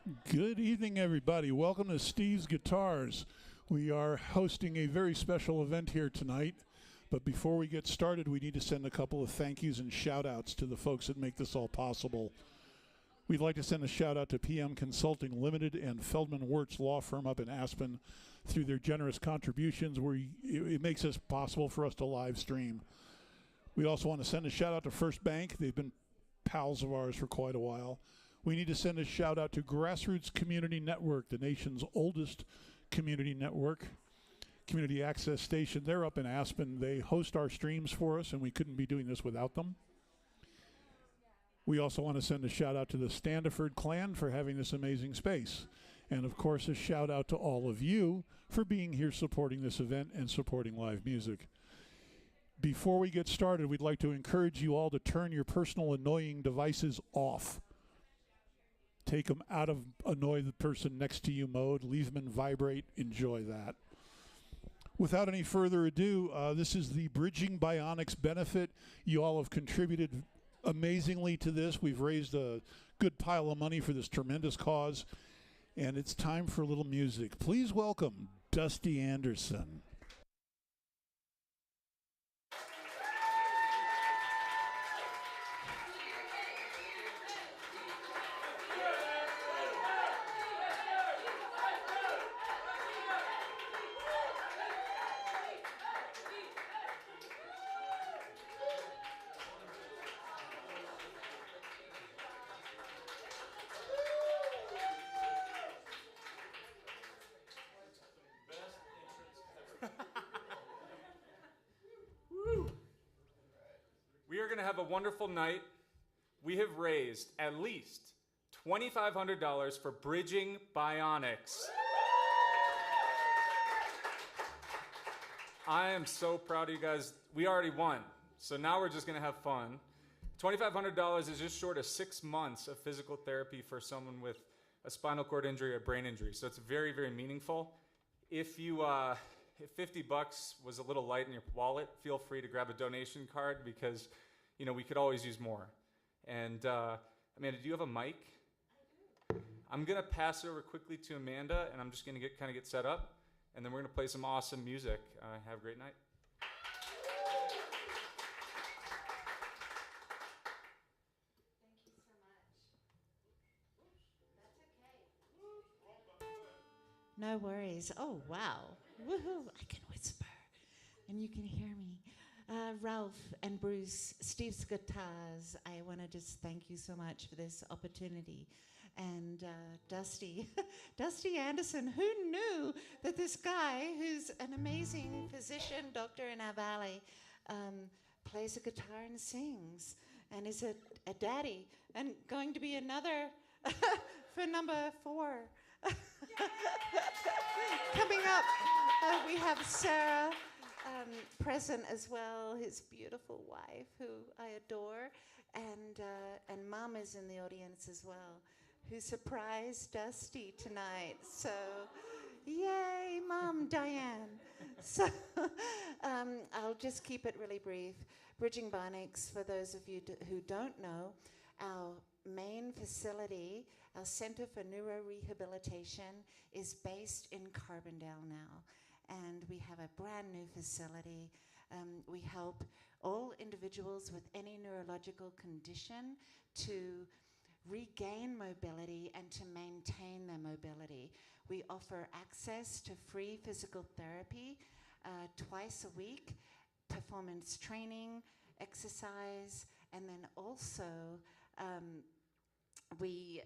Good evening, everybody. Welcome to Steve's Guitars. We are hosting a very special event here tonight. But before we get started, we need to send a couple of thank yous and shout outs to the folks that make this all possible. We'd like to send a shout out to PM Consulting Limited and Feldman Wirtz Law Firm up in Aspen through their generous contributions where it makes it possible for us to live stream. We also want to send a shout out to First Bank. They've been pals of ours for quite a while. We need to send a shout out to GrassRoots Community Network, the nation's oldest community network, community access station. They're up in Aspen. They host our streams for us, and we couldn't be doing this without them. We also want to send a shout out to the Standiford clan for having this amazing space. And of course, a shout out to all of you for being here supporting this event and supporting live music. Before we get started, we'd like to encourage you all to turn your personal annoying devices off. Take them out of annoy the person next to you mode, leave them in vibrate, enjoy that. Without any further ado, this is the Bridging Bionics benefit. You all have contributed amazingly to this. We've raised a good pile of money for this tremendous cause, and it's time for a little music. Please welcome Dusty Anderson. We are going to have a wonderful night. We have raised at least $2,500 for Bridging Bionics. I am so proud of you guys. We already won, so now we're just going to have fun. $2,500 is just short of 6 months of physical therapy for someone with a spinal cord injury or brain injury, so it's very, very meaningful. If $50 was a little light in your wallet, feel free to grab a donation card because, you know, we could always use more. And Amanda, do you have a mic? I do. I'm going to pass it over quickly to Amanda, and I'm just going to kind of get set up, and then we're going to play some awesome music. Have a great night. Thank you so much. That's okay. No worries. Oh, wow. Woohoo. I can whisper, and you can hear me. Ralph and Bruce, Steve's Guitars, I want to just thank you so much for this opportunity. And Dusty, Dusty Anderson, who knew that this guy, who's an amazing physician, doctor in our valley, plays a guitar and sings, and is a daddy, and going to be another for number 4. Coming up, we have Sarah present as well, his beautiful wife, who I adore, and Mom is in the audience as well, who surprised Dusty tonight. So, yay, Mom, Diane. So, I'll just keep it really brief. Bridging Bionics, for those of you who don't know, our main facility, our Center for Neurorehabilitation, is based in Carbondale now. And we have a brand new facility. We help all individuals with any neurological condition to regain mobility and to maintain their mobility. We offer access to free physical therapy twice a week, performance training, exercise, and then also we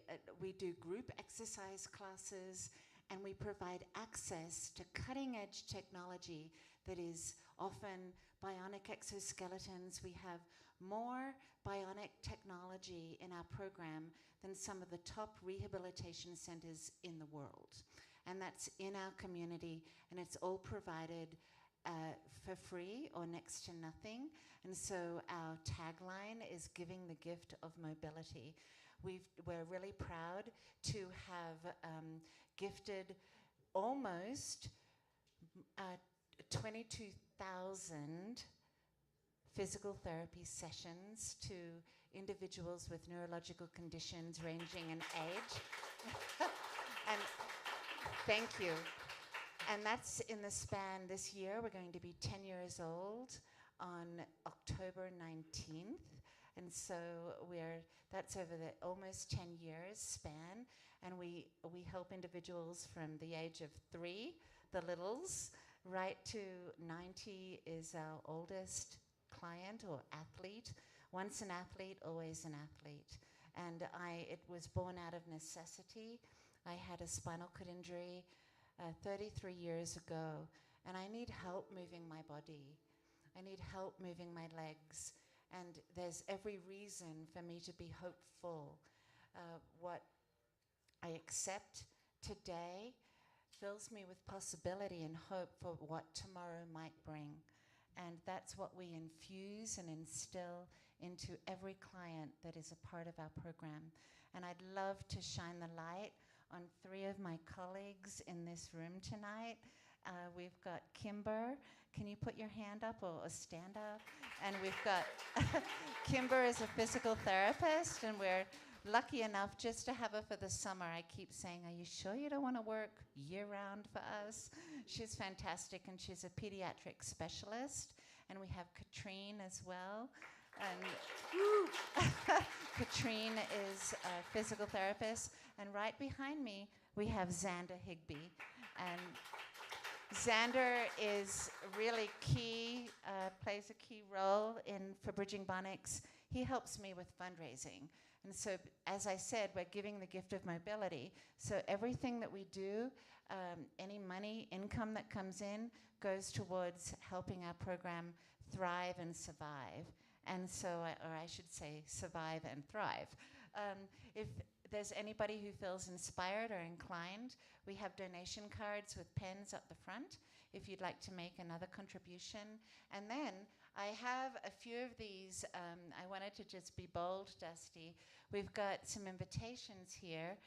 do group exercise classes, and we provide access to cutting-edge technology that is often bionic exoskeletons. We have more bionic technology in our program than some of the top rehabilitation centers in the world. And that's in our community, and it's all provided for free or next to nothing. And so our tagline is giving the gift of mobility. We're really proud to have gifted almost 22,000 physical therapy sessions to individuals with neurological conditions ranging in age. And thank you. And that's in the span this year. We're going to be 10 years old on October 19th. And so that's over the almost 10 years span. And we help individuals from the age of 3, the littles, right to 90 is our oldest client or athlete. Once an athlete, always an athlete. And it was born out of necessity. I had a spinal cord injury 33 years ago, and I need help moving my body. I need help moving my legs. And there's every reason for me to be hopeful. What I accept today fills me with possibility and hope for what tomorrow might bring. And that's what we infuse and instill into every client that is a part of our program. And I'd love to shine the light on 3 of my colleagues in this room tonight. We've got Kimber. Can you put your hand up or stand up? And we've got Kimber is a physical therapist, and we're lucky enough just to have her for the summer. I keep saying, are you sure you don't want to work year-round for us? She's fantastic, and she's a pediatric specialist. And we have Katrine as well. And Katrine is a physical therapist. And right behind me, we have Xander Higby. And Xander is really key, plays a key role for Bridging Bionics. He helps me with fundraising. And so, as I said, we're giving the gift of mobility. So everything that we do, any money, income that comes in, goes towards helping our program thrive and survive. And so, or I should say, survive and thrive. If there's anybody who feels inspired or inclined, we have donation cards with pens up the front if you'd like to make another contribution. And then I have a few of these. I wanted to just be bold, Dusty. We've got some invitations here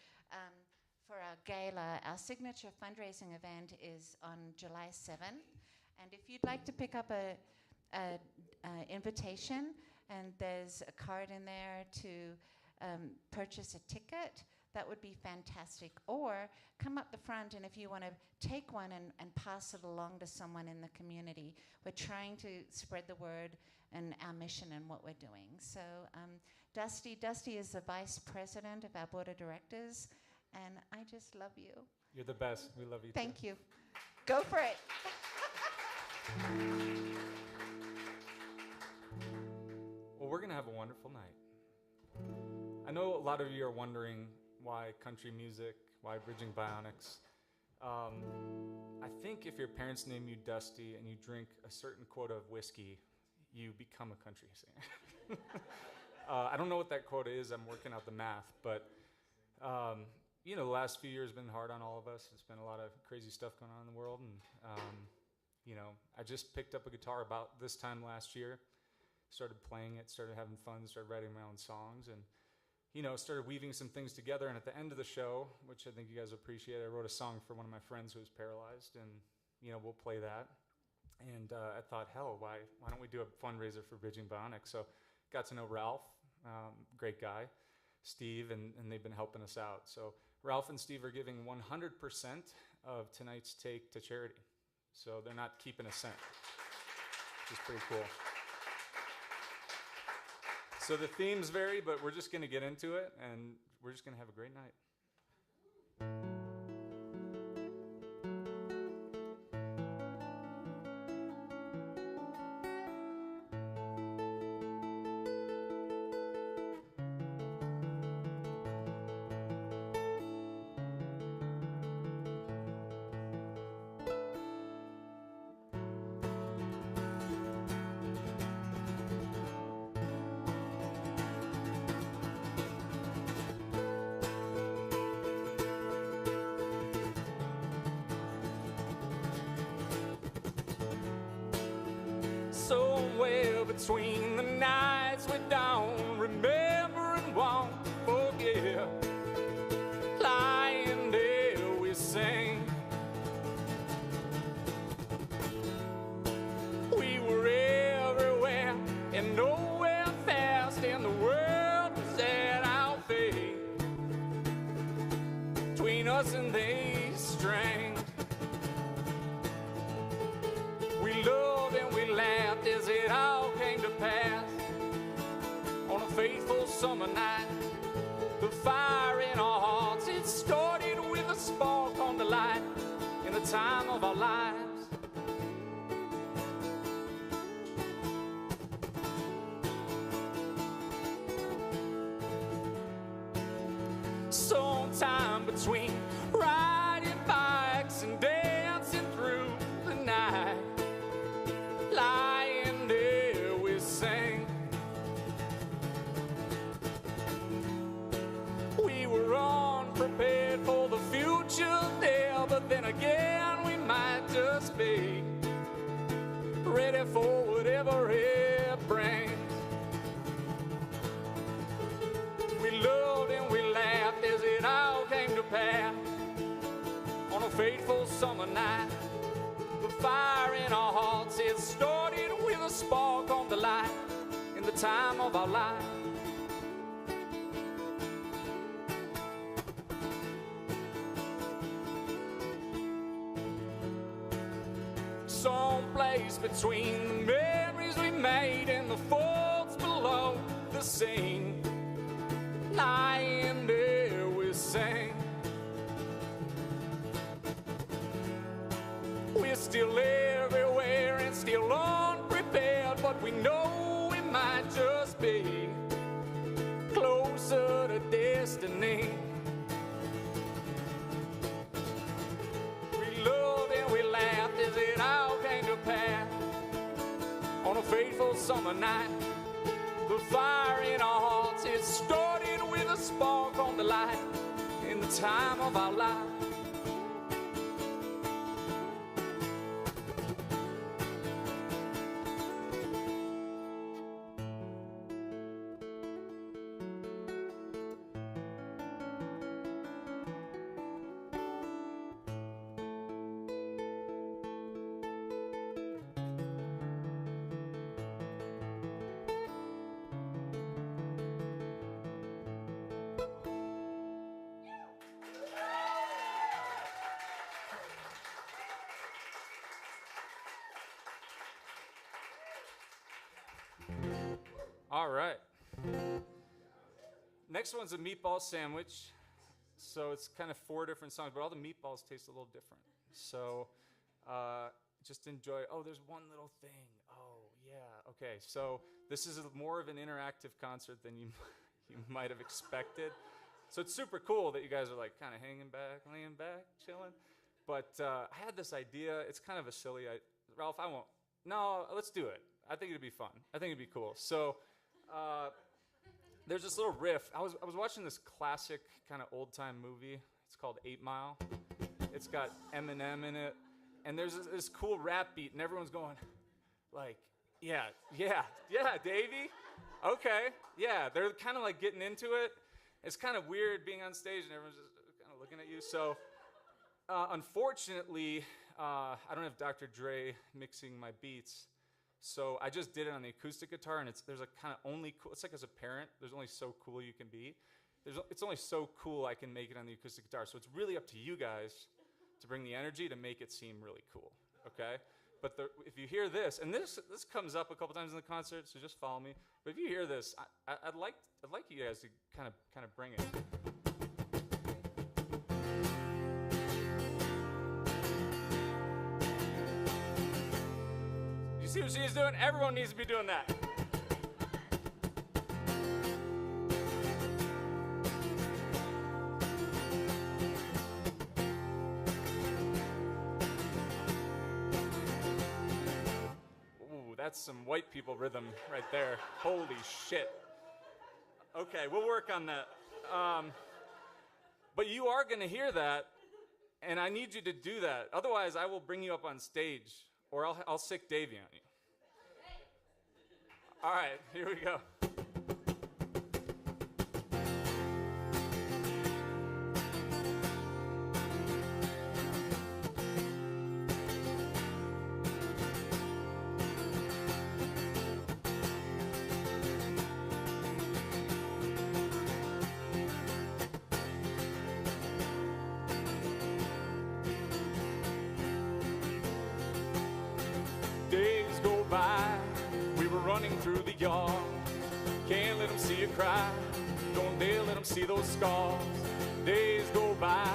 for our gala. Our signature fundraising event is on July 7th. And if you'd like to pick up a invitation, and there's a card in there to purchase a ticket, that would be fantastic. Or come up the front, and if you want to take one and pass it along to someone in the community. We're trying to spread the word and our mission and what we're doing. So Dusty is the vice president of our board of directors, and I just love you. You're the best. We love you. Thank you. Go for it. Well, we're going to have a wonderful night. I know a lot of you are wondering why country music, why Bridging Bionics. I think if your parents name you Dusty and you drink a certain quota of whiskey, you become a country singer. I don't know what that quota is. I'm working out the math. But, the last few years have been hard on all of us. It's been a lot of crazy stuff going on in the world. And, I just picked up a guitar about this time last year. Started playing it, started having fun, started writing my own songs, and started weaving some things together. And at the end of the show, which I think you guys appreciate, I wrote a song for one of my friends who was paralyzed, and we'll play that. And I thought, hell, why don't we do a fundraiser for Bridging Bionics? So got to know Ralph, great guy, Steve, and they've been helping us out. So Ralph and Steve are giving 100% of tonight's take to charity. So they're not keeping a cent, which is pretty cool. So the themes vary, but we're just going to get into it, and we're just going to have a great night. Somewhere between the nights we don't remember and won't forget, lying there we sing. We were everywhere and nowhere fast in the world. they strained. We loved and we laughed as it all came to pass. On a fateful summer night, the fire in our hearts, it started with a spark on the light in the time of our lives. Sometime between riding bikes and dancing through the night, lying there we sang. We were unprepared for the future there, but then again we might just be ready for whatever it brings. We loved and we laughed as it all came to pass. On a fateful summer night, the fire in our hearts, it started with a spark on the light in the time of our life. Someplace between the memories we made and the folds below the scene, lying there we sang. We're still everywhere and still unprepared, but we know we might just be closer to destiny. We loved and we laughed as it all came to pass. On a fateful summer night, the fire in our hearts, it started with a spark on the light in the time of our life. All right. Next one's a meatball sandwich. So it's kind of 4 different songs, but all the meatballs taste a little different. So just enjoy. Oh, there's one little thing. Oh, yeah. Okay. So this is more of an interactive concert than you might have expected. So it's super cool that you guys are like kind of hanging back, laying back, chilling. But I had this idea. It's kind of a silly idea. Ralph, I won't. No, let's do it. I think it'd be fun. I think it'd be cool. So there's this little riff. I was watching this classic kind of old-time movie. It's called 8 Mile. It's got Eminem in it. And there's this cool rap beat, and everyone's going like, yeah, Davey. Okay, yeah. They're kind of like getting into it. It's kind of weird being on stage, and everyone's just kind of looking at you. So unfortunately, I don't have Dr. Dre mixing my beats. So I just did it on the acoustic guitar, and there's a kind of only cool. It's like as a parent, there's only so cool you can be. It's only so cool I can make it on the acoustic guitar. So it's really up to you guys to bring the energy to make it seem really cool. Okay? But if you hear this, and this comes up a couple times in the concert, so just follow me. But if you hear this, I'd like you guys to kind of bring it. See what she's doing? Everyone needs to be doing that. Ooh, that's some white people rhythm right there. Holy shit. Okay, we'll work on that. But you are going to hear that, and I need you to do that. Otherwise, I will bring you up on stage, or I'll sick Davey on you. All right, here we go. running through the yard. Can't let them see you cry, don't dare let them see those scars. Days go by,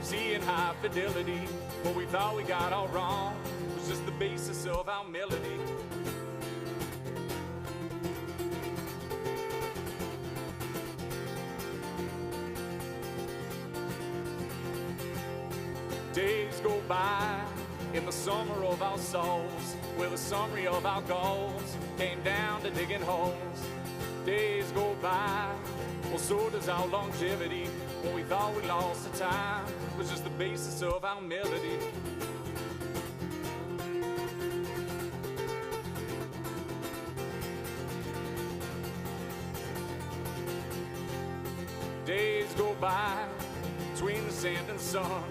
seeing high fidelity. What we thought we got all wrong was just the basis of our melody. Days go by in the summer of our souls, where the summary of our goals came down to digging holes. Days go by, well so does our longevity. What we thought we lost the time was just the basis of our melody. Days go by between the sand and sun,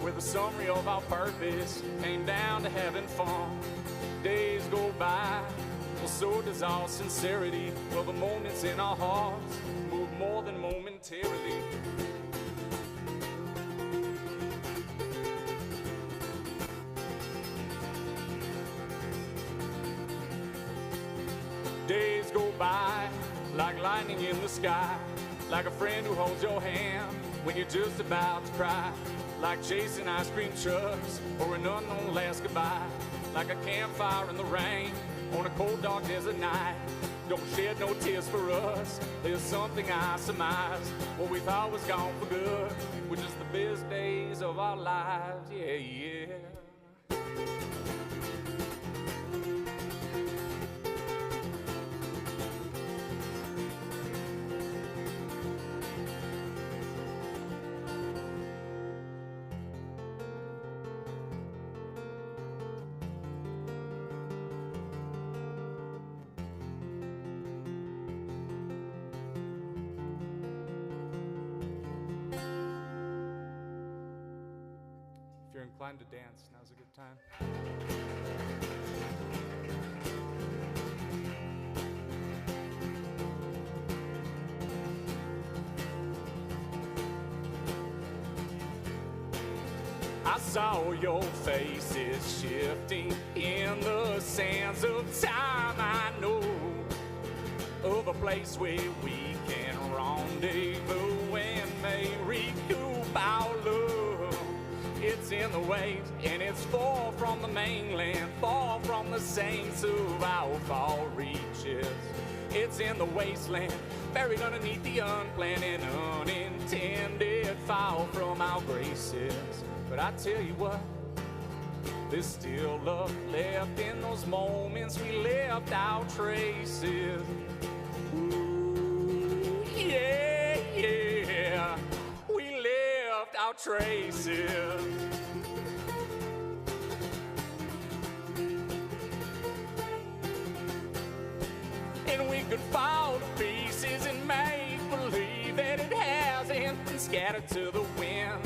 where the summary of our purpose came down to having fun. Days go by, well so does our sincerity. Well the moments in our hearts move more than momentarily. Days go by like lightning in the sky, like a friend who holds your hand when you're just about to cry, like chasing ice cream trucks or an unknown last goodbye, like a campfire in the rain on a cold dark desert night. Don't shed no tears for us, there's something I surmise. What we thought was gone for good were just the best days of our lives, yeah, yeah. If you're inclined to dance, now's a good time. I saw your faces shifting in the sands of time. I know of a place where we can rendezvous and may recoup our love. It's in the waves and it's far from the mainland, far from the saints of our far reaches. It's in the wasteland, buried underneath the unplanned and unintended, fall from our graces. But I tell you what, there's still love left in those moments we left our traces. Ooh, yeah, yeah, we left our traces. And we could fall to pieces and make believe that it hasn't been scattered to the wind.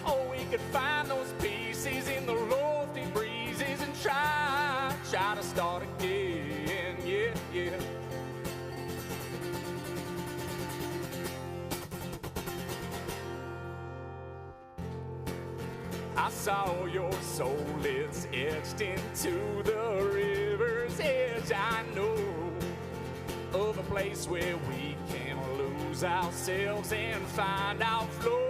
Oh, we could find those pieces in the lofty breezes and try to start again, yeah, yeah. I saw your soul, it's etched into the river's edge. I know of a place where we can lose ourselves and find our flow.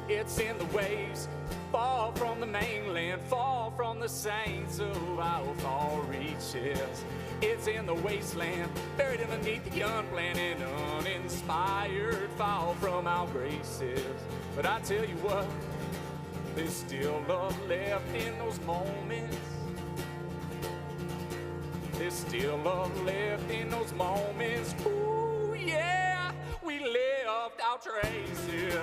It's in the waves, far from the mainland, far from the saints of our far reaches. It's in the wasteland, buried underneath the unplanned and uninspired, fall from our graces. But I tell you what, there's still love left in those moments. There's still love left in those moments. Ooh, yeah, we left our traces.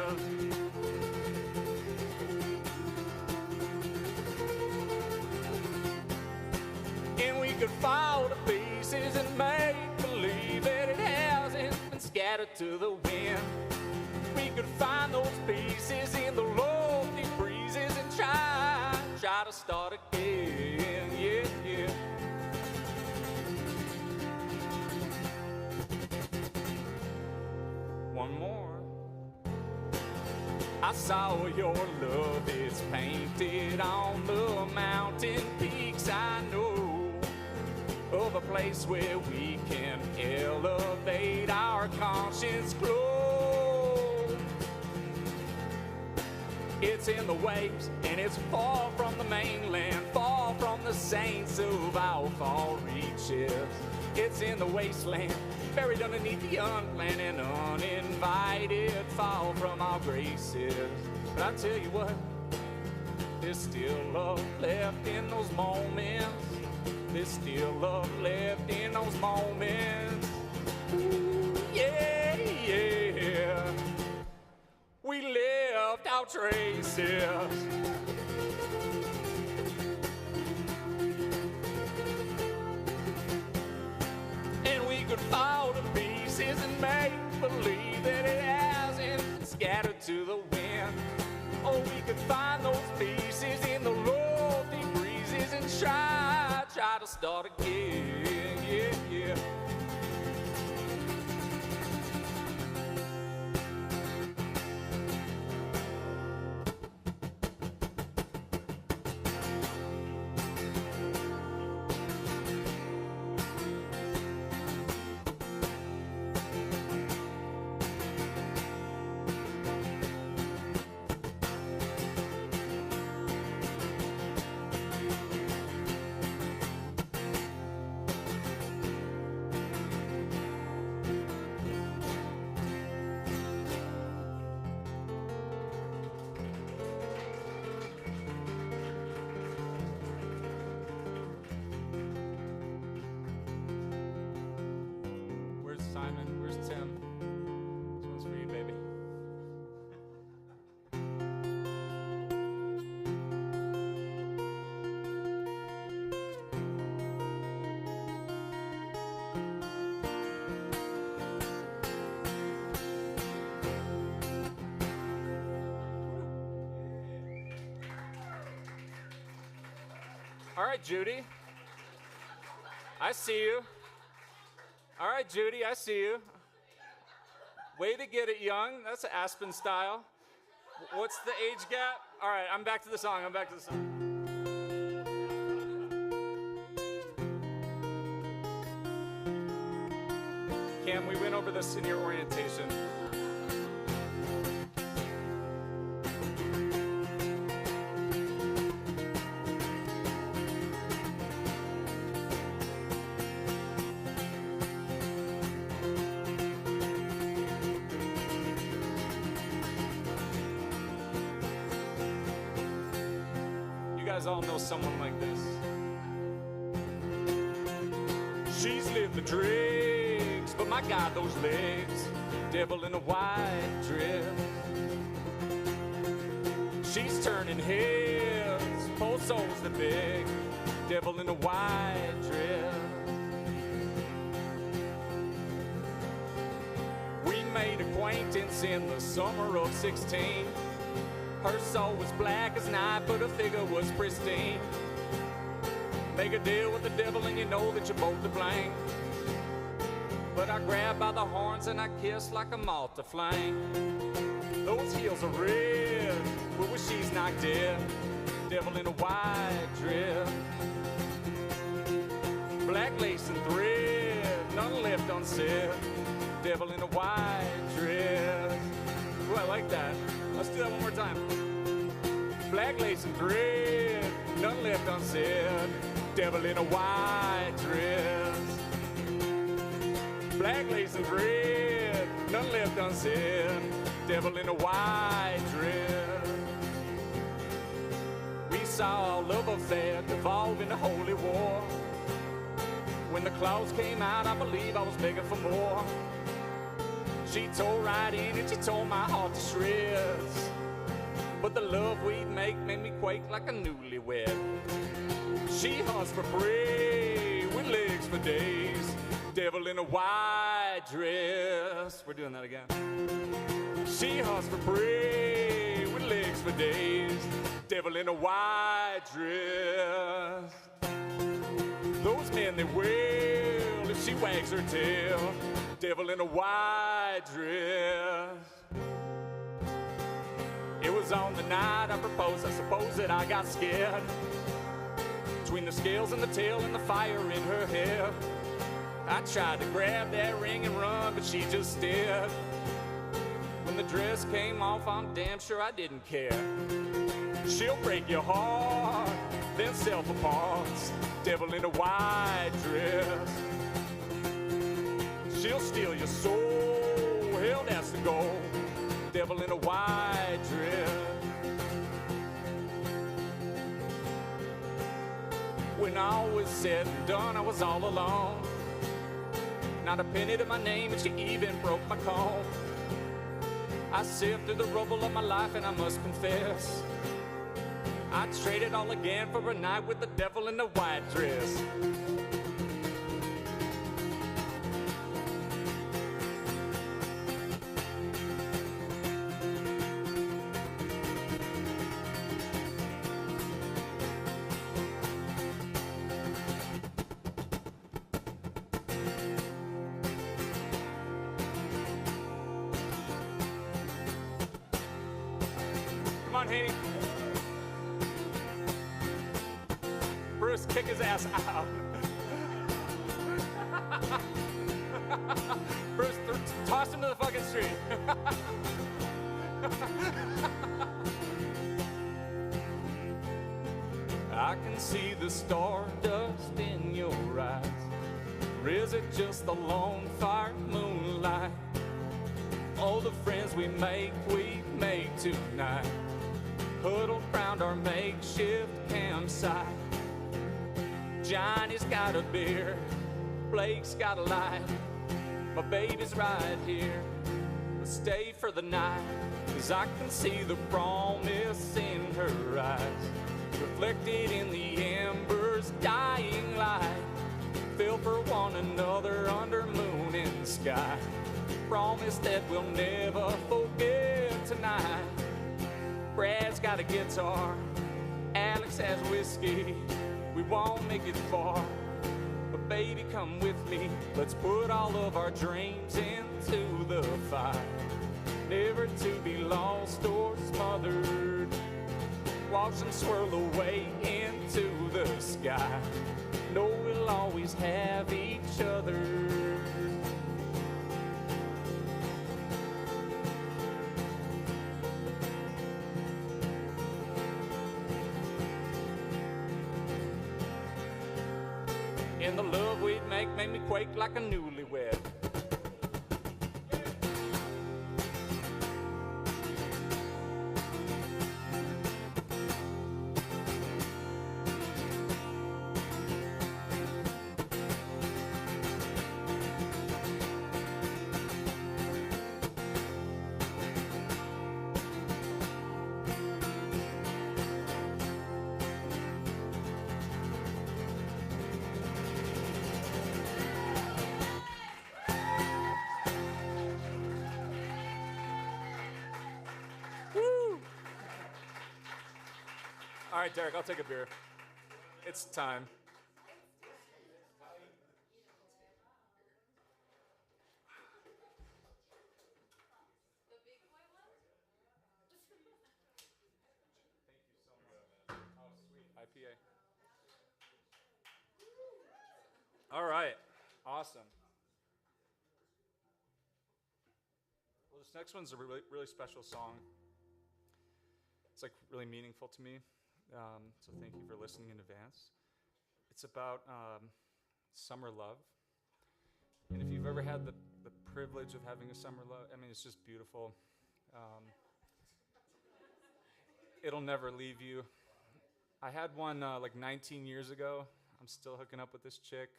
And we could fall to pieces and make believe that it hasn't been scattered to the wind. We could find those pieces in the lofty breezes and try to start again, yeah, yeah. One more. I saw your love is painted on the mountain peaks. I know of a place where we can elevate our conscience glow. It's in the waves, and it's far from the mainland, far from the saints of our far reaches. It's in the wasteland, buried underneath the unplanned and uninvited, fall from our graces. But I tell you what, there's still love left in those moments. There's still love left in those moments. Ooh, yeah, yeah. We left our traces. And we could fall to pieces and make believe that it hasn't scattered to the wind. Or we could find those pieces in the lofty breezes and try to start again, yeah, yeah. Simon, where's Tim? This one's for you, baby. All right, Judy. I see you. All right, Judy, I see you. Way to get it young. That's Aspen style. What's the age gap? All right, I'm back to the song. Cam, we went over this in your orientation. You guys all know someone like this. She's lived the dregs, but my God, those legs, devil in a white dress. She's turning heads, poor souls that beg, devil in a white dress. We made acquaintance in the summer of 16. Her soul was black as night, but her figure was pristine. Make a deal with the devil and you know that you're both to blame. But I grabbed by the horns and I kissed like a moth to flame. Those heels are red, but when she's not dead, devil in a white dress. Black lace and thread, none left unsaid, devil in a white dress. Ooh, I like that. Let's do that one more time. Black lace and thread, none left unsaid, devil in a white dress. Black lace and thread, none left unsaid, devil in a white dress. We saw our love affair devolve into holy war. When the clouds came out, I believe I was begging for more. She tore right in and she tore my heart to shreds. But the love we'd make made me quake like a newlywed. She hunts for prey with legs for days, devil in a white dress. We're doing that again. She hunts for prey with legs for days, devil in a white dress. Those men, they wail if she wags her tail, devil in a white dress. It was on the night I proposed. I suppose that I got scared. between the scales and the tail and the fire in her hair. I tried to grab that ring and run, but she just stared. When the dress came off, I'm damn sure I didn't care. She'll break your heart, then self-apart. Devil in a white dress. She'll steal your soul, hell, that's the goal. Devil in a white dress. When all was said and done, I was all alone. Not a penny to my name, and she even broke my comb. I sift through the rubble of my life, and I must confess, I'd trade it all again for a night with the devil in the white dress. Come on, Haney. Bruce, kick his ass out. Bruce, toss him to the fucking street. I can see the stardust in your eyes. Or is it just the lone fire moonlight? All the friends we make tonight, huddled round our makeshift campsite. Johnny's got a beer, Blake's got a light, my baby's right here. We'll stay for the night, 'cause I can see the promise in her eyes, reflected in the embers, dying light. Feel for one another under moon and sky. Promise that we'll never forget tonight. Brad's got a guitar, Alex has whiskey. We won't make it far, but baby, come with me. Let's put all of our dreams into the fire, never to be lost or smothered. Watch them swirl away into the sky. Know we'll always have each other. And the love we'd make made me quake like a newlywed. All right, Derek, I'll take a beer. It's time. The big boy one? Oh, sweet. IPA. All right. Awesome. Well, this next one's a really, really special song. It's like really meaningful to me. So thank you for listening in advance. It's about summer love. And if you've ever had the privilege of having a summer love, I mean, it's just beautiful. It'll never leave you. I had one like 19 years ago. I'm still hooking up with this chick.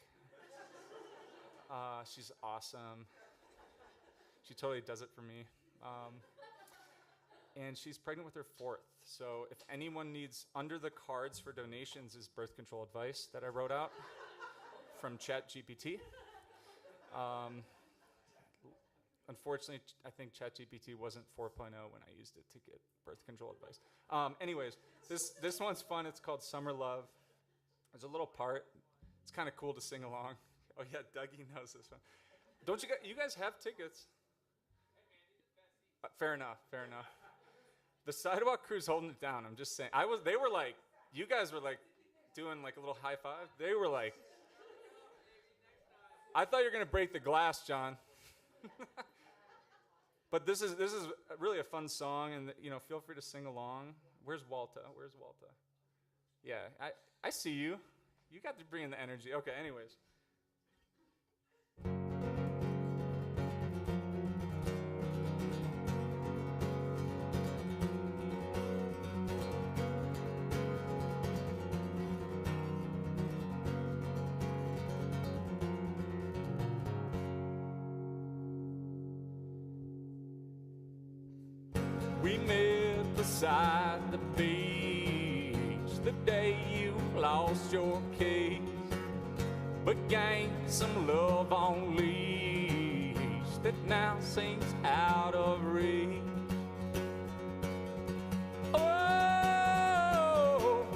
She's awesome. She totally does it for me. And she's pregnant with her fourth. So if anyone needs, under the cards for donations is birth control advice that I wrote out from ChatGPT. Unfortunately, I think ChatGPT wasn't 4.0 when I used it to get birth control advice. Anyways, this one's fun. It's called Summer Love. There's a little part. It's kind of cool to sing along. Oh yeah, Dougie knows this one. Don't you guys have tickets? Fair enough. The Sidewalk Crew's holding it down. I'm just saying. They were like, you guys were like doing like a little high five. They were like, I thought you were going to break the glass, John. But this is really a fun song, and feel free to sing along. Where's Walta? Yeah, I see you. You got to bring in the energy. Okay, anyways. We met beside the beach the day you lost your keys, but gained some love on leash that now seems out of reach. Oh,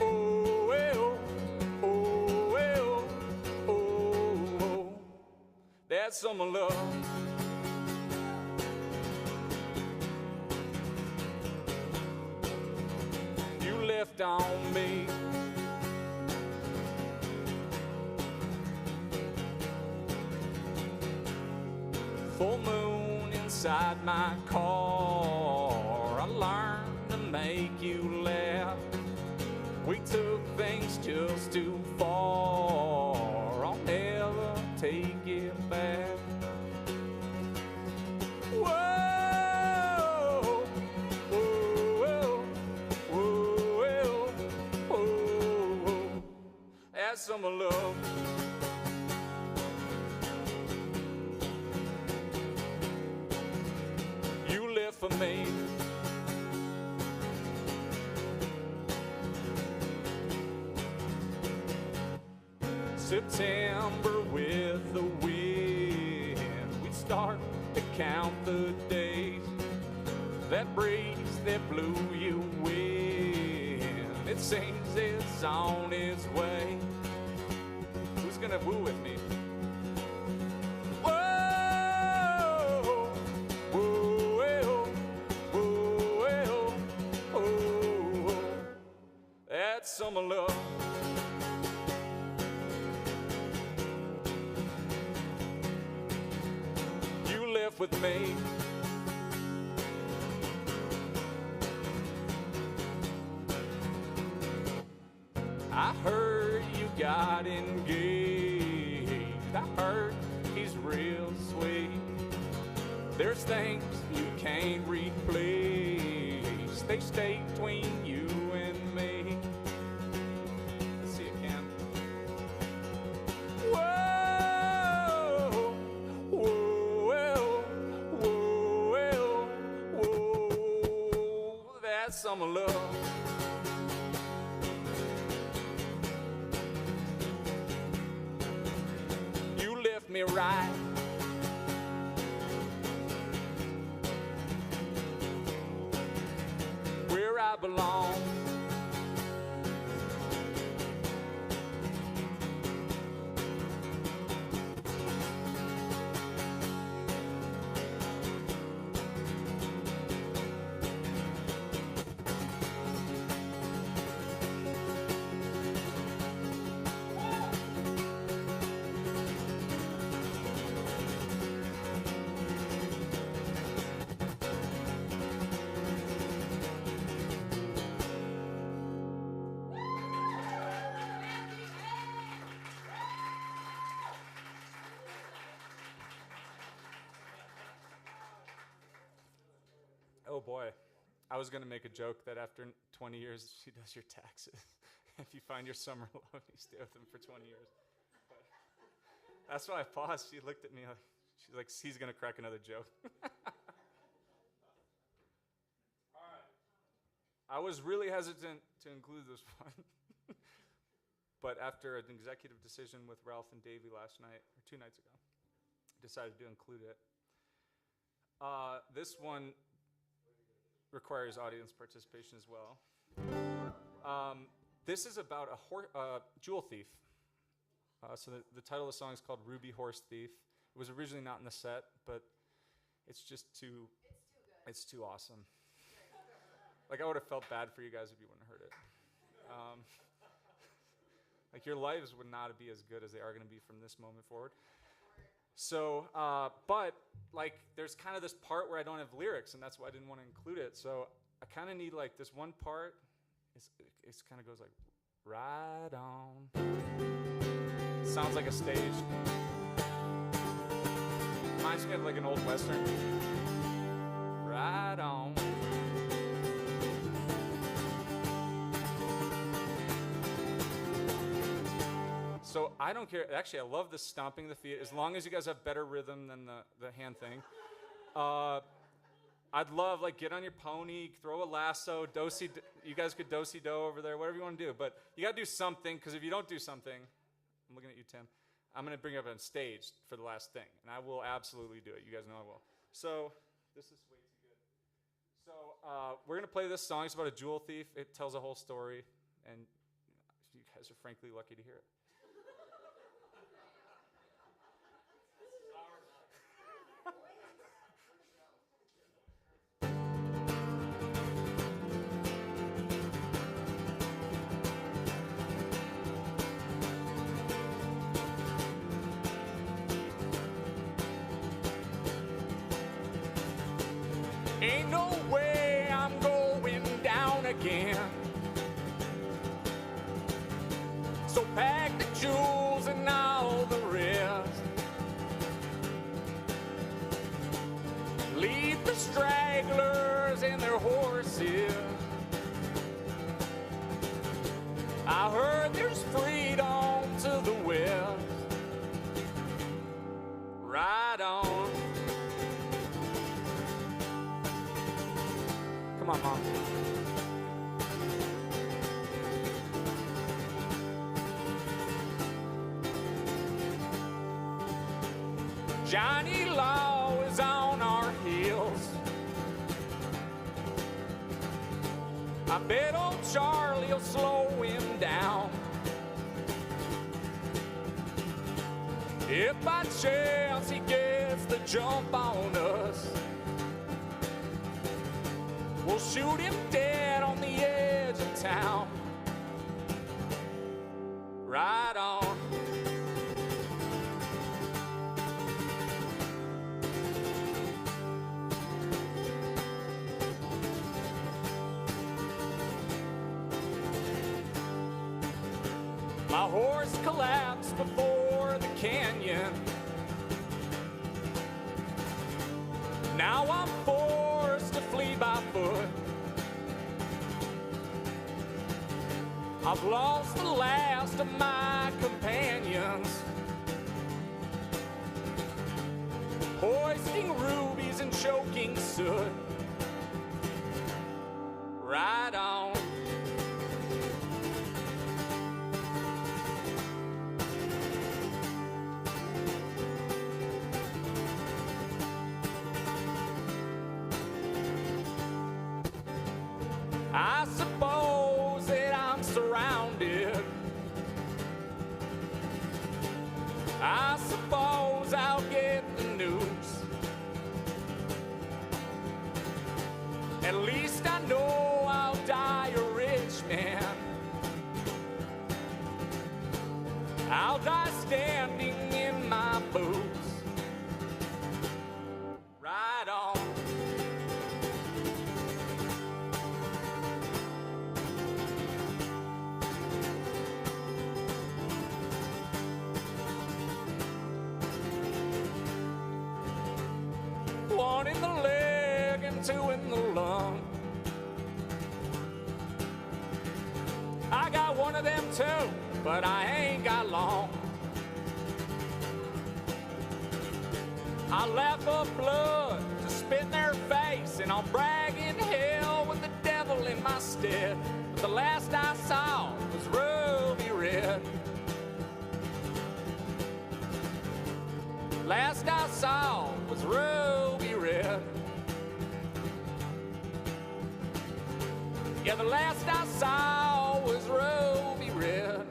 oh, well, oh, well, oh, that's some love. Left on me. Full moon inside my car, I learned to make you laugh. We took things just too far, I'll never take it back. Whoa. Some love. You live for me. September with the wind, we start to count the days. That breeze that blew you in, it seems it's on its way. Who's gonna woo with me? Whoa, whoa, whoa, whoa, whoa. That's some love. You live with me. I heard you got engaged. I heard he's real sweet. There's things you can't replace. They stay between you and me. Let's see again. Whoa, whoa, whoa, whoa. That's some love. Me right where I belong. Oh boy, I was gonna make a joke that after 20 years she does your taxes. If you find your summer love, you stay with them for 20 years. But that's why I paused. She looked at me like, she's like, he's gonna crack another joke. All right. I was really hesitant to include this one. But after an executive decision with Ralph and Davey last night, or 2 nights ago, decided to include it. This one requires audience participation as well. This is about a jewel thief. So the title of the song is called Ruby Horse Thief. It was originally not in the set, but it's just too... It's too awesome. Like, I would have felt bad for you guys if you wouldn't have heard it. Like your lives would not be as good as they are going to be from this moment forward. So, but like there's kind of this part where I don't have lyrics, and that's why I didn't want to include it. So I kind of need like this one part. It kind of goes like, right on. Sounds like a stage. Reminds me of like an old Western. Right on. So I don't care. Actually, I love the stomping the feet. As long as you guys have better rhythm than the hand thing. I'd love, like, get on your pony, throw a lasso, do-si. You guys could do-si-do over there, whatever you want to do. But you got to do something, because if you don't do something, I'm looking at you, Tim, I'm going to bring you up on stage for the last thing. And I will absolutely do it. You guys know I will. So this is way too good. So we're going to play this song. It's about a jewel thief. It tells a whole story. And you guys are frankly lucky to hear it. Ain't no way I'm going down again. So pack the jewels and all the rest. Leave the stragglers and their horses. I heard there's freedom to the west. Right on. Come on, Mom. Johnny Law is on our heels. I bet old Charlie will slow him down. If by chance he gets the jump on us, we'll shoot him dead on the edge of town. Right on. My horse collapsed before the canyon. Now I'm forced to flee by foot. I've lost the last of my companions, hoisting rubies and choking soot. Right on. I suppose that I'm surrounded. I suppose I'll get the news. At least I know I'll die a rich man. I'll die standing in my boots. Right on. One in the leg and two in the lung. I got one of them too, but I ain't got long. I laugh up blood to spit in their face, and I'll brag in hell with the devil in my stead. But the last I saw was ruby red. Last I saw was ruby red. Yeah, the last I saw was ruby red.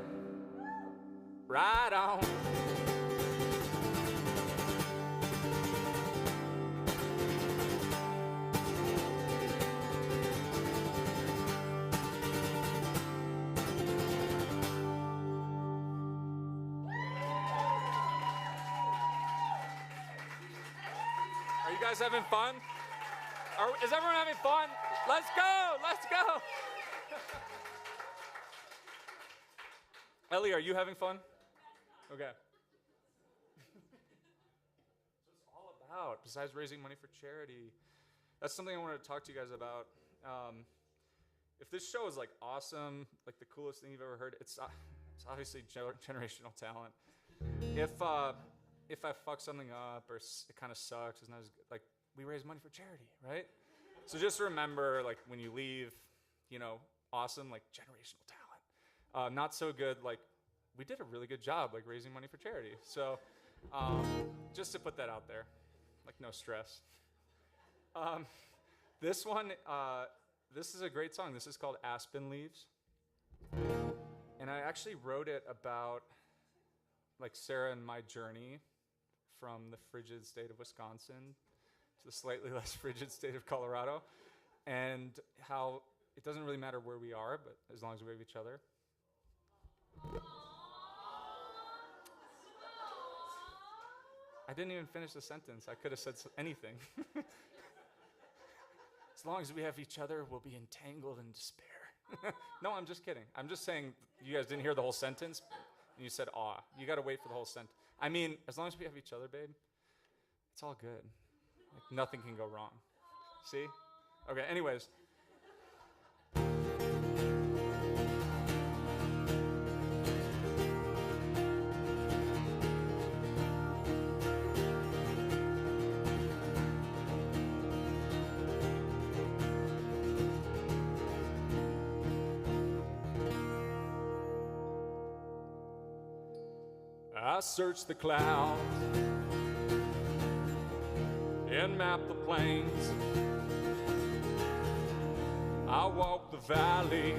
Right on. guys having fun? Is everyone having fun? Let's go, let's go. Ellie, are you having fun? Okay. What's it's all about, besides raising money for charity? That's something I wanted to talk to you guys about. If this show is like awesome, like the coolest thing you've ever heard, it's obviously generational talent. If I fuck something up or it kind of sucks, it's not as good, like we raise money for charity, right? So just remember, like when you leave, you know, awesome, like generational talent. Not so good, like we did a really good job, like raising money for charity. So just to put that out there, like no stress. This one, this is a great song. This is called Aspen Leaves. And I actually wrote it about like Sarah and my journey from the frigid state of Wisconsin to the slightly less frigid state of Colorado, and how it doesn't really matter where we are, but as long as we have each other. I didn't even finish the sentence. I could have said anything. As long as we have each other, we'll be entangled in despair. No, I'm just kidding. I'm just saying you guys didn't hear the whole sentence, and you said aw. You got to wait for the whole sentence. I mean, as long as we have each other, babe, it's all good. Like, nothing can go wrong. See? Okay, anyways. I search the clouds and map the plains. I walk the valley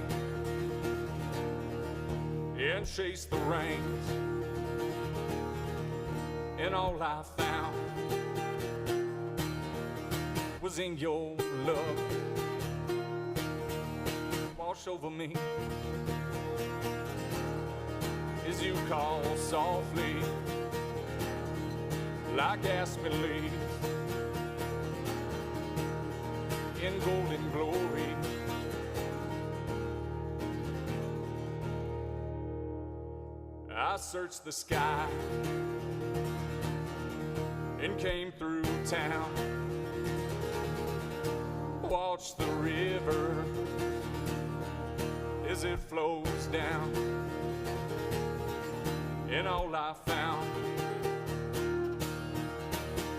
and chase the rains. And all I found was in your love. Wash over me as you call softly, like aspen leaves in golden glory. I searched the sky and came through town, watched the river as it flows down. And all I found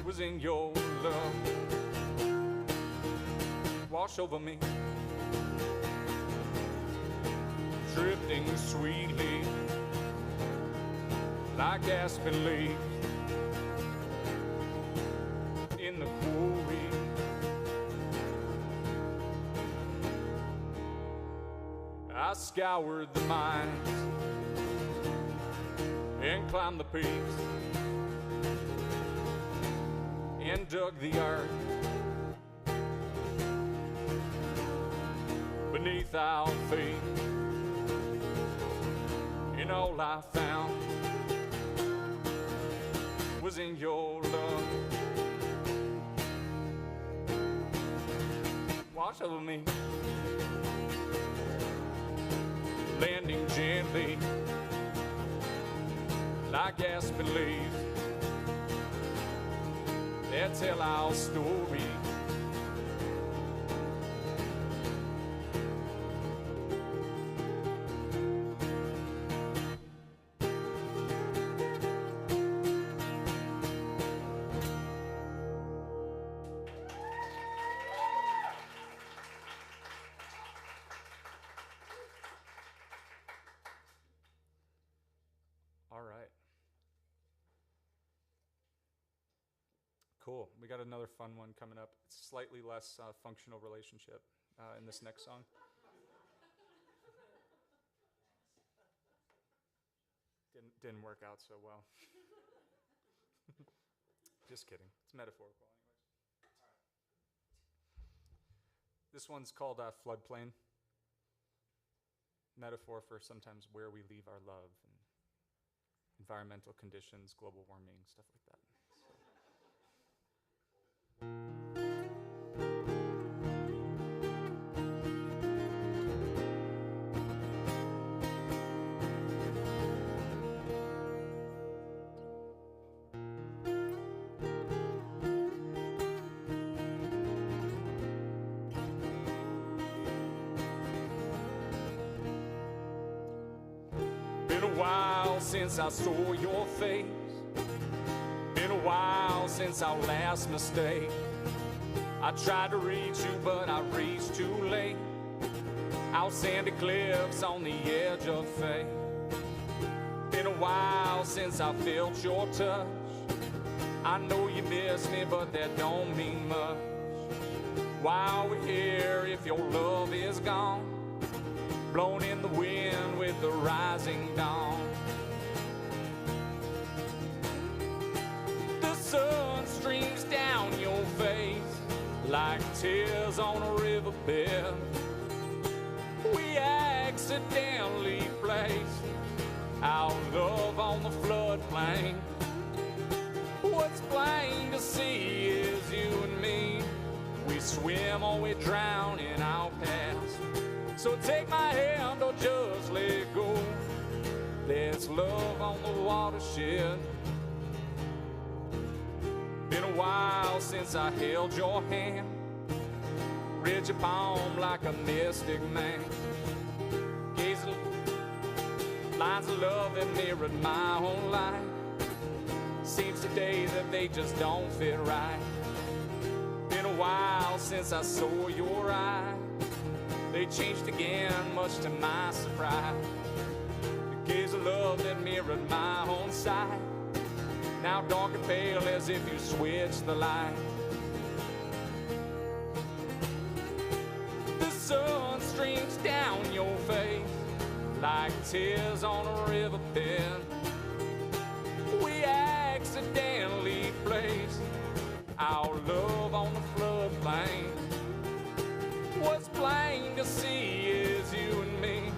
was in your love. Wash over me, drifting sweetly like aspen leaves in the quarry. I scoured the mines and climbed the peaks and dug the earth beneath our feet. And all I found was in your love. Wash over me, landing gently like aspen leaves that tell our story. All right. Cool. We got another fun one coming up. It's slightly less functional relationship in this next song. Didn't work out so well. Just kidding. It's metaphorical anyways. All right. This one's called Floodplain. Metaphor for sometimes where we leave our love and environmental conditions, global warming, stuff like that. So. Been a while since I saw your face. Been a while since our last mistake. I tried to reach you, but I reached too late. Out sandy cliffs on the edge of fate. Been a while since I felt your touch. I know you miss me, but that don't mean much. Why are we here if your love is gone? Blown in the wind with the rising dawn. The sun streams down your face like tears on a riverbed. We accidentally placed our love on the floodplain. What's plain to see is you and me. We swim or we drown in our past. So take my hand or just let go. There's love on the watershed. Been a while since I held your hand. Read your palm like a mystic man. Gaze lines of love that mirrored my own life. Seems today that they just don't fit right. Been a while since I saw your eyes. They changed again, much to my surprise. The gaze of love that mirrored my own sight. Now dark and pale as if you switched the light. The sun streams down your face like tears on a riverbed. We accidentally placed our love on the floodplain. What's plain to see is you and me.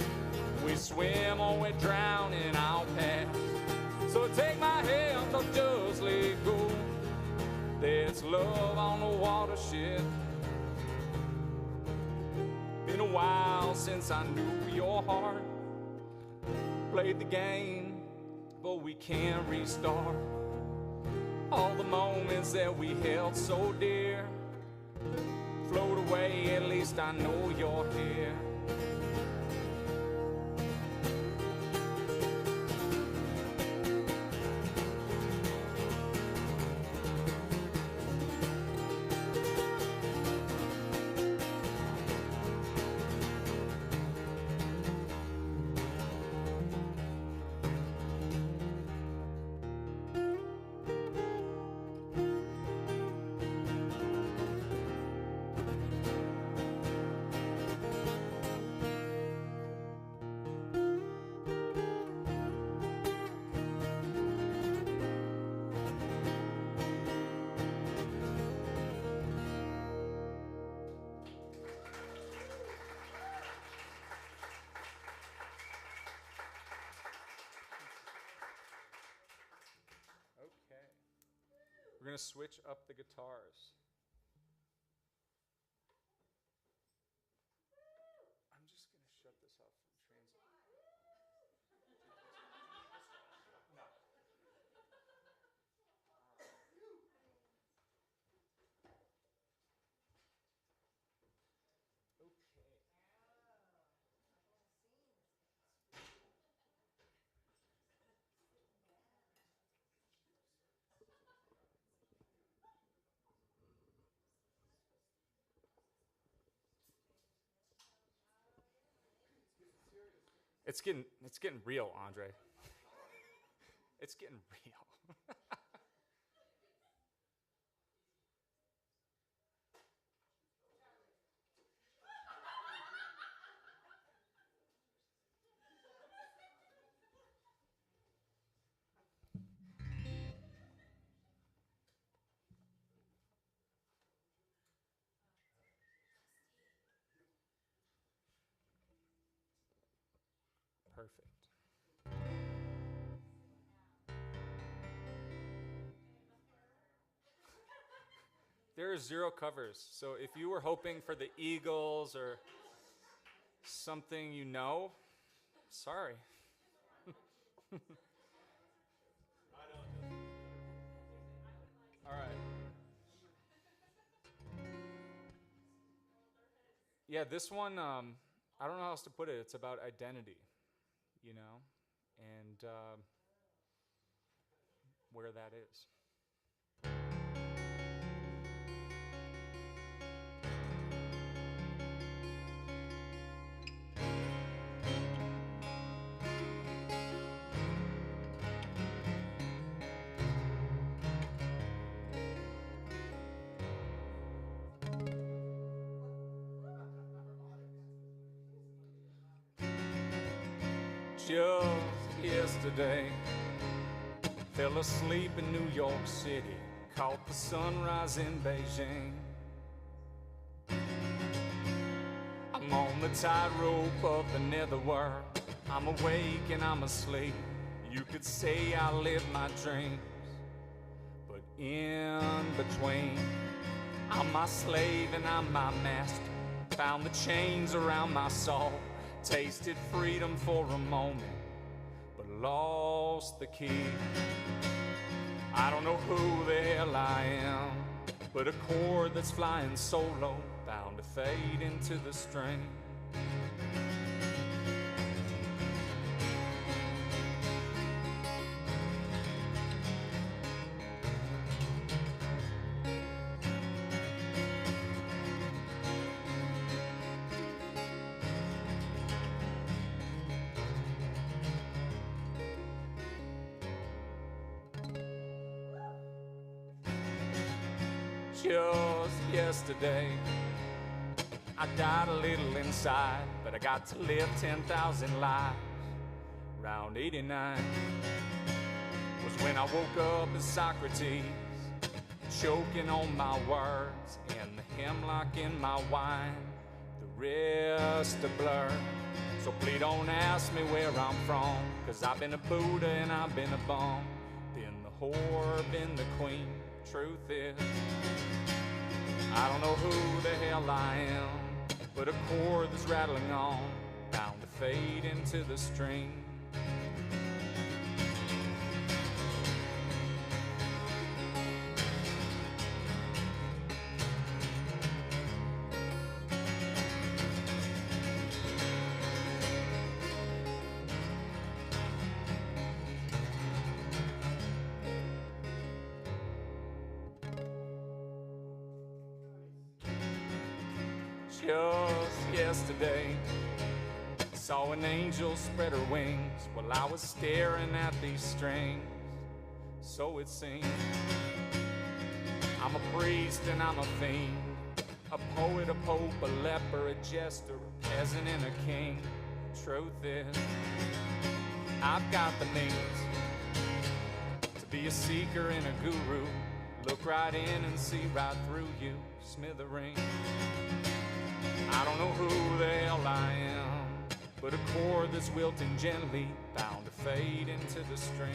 We swim or we drown in our past. So take my hand or just let go. There's love on the watershed. Been a while since I knew your heart. Played the game, but we can't restart. All the moments that we held so dear float away, at least I know you're here. We're going to switch up the guitars. I'm just going to shut this off from No. Okay. It's getting real, Andre. It's getting real. Perfect. There are 0 covers. So if you were hoping for the Eagles or something you know, sorry. All right. Yeah, this one, I don't know how else to put it. It's about identity, you know, and where that is. Just yesterday, fell asleep in New York City, caught the sunrise in Beijing. I'm on the tightrope of the netherworld. I'm awake and I'm asleep. You could say I live my dreams, but in between, I'm my slave and I'm my master. Found the chains around my soul, tasted freedom for a moment, but lost the key. I don't know who the hell I am, but a chord that's flying solo, bound to fade into the string. Just yesterday, I died a little inside, but I got to live 10,000 lives. Round 89 was when I woke up as Socrates, choking on my words and the hemlock in my wine, the rest a blur. So please don't ask me where I'm from, 'cause I've been a Buddha and I've been a bum, been the whore, been the queen. Truth is, I don't know who the hell I am, but a chord that's rattling on, bound to fade into the string. Just yesterday, saw an angel spread her wings while I was staring at these strings. So it seems I'm a priest and I'm a fiend, a poet, a pope, a leper, a jester, a peasant and a king. Truth is, I've got the means to be a seeker and a guru. Look right in and see right through you, smithereen. I don't know who the hell I am, but a chord that's wilting gently, bound to fade into the string.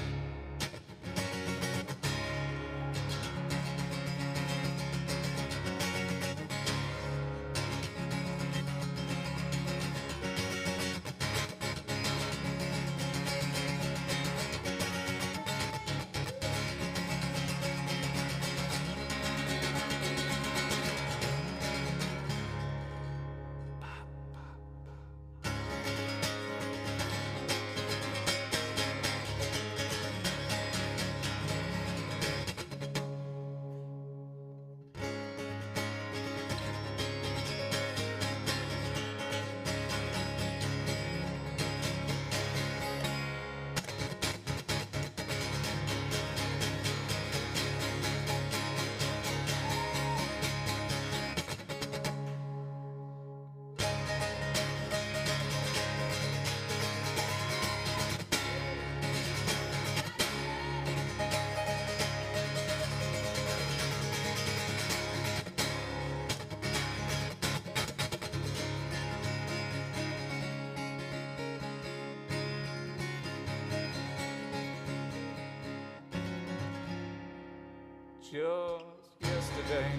Just yesterday,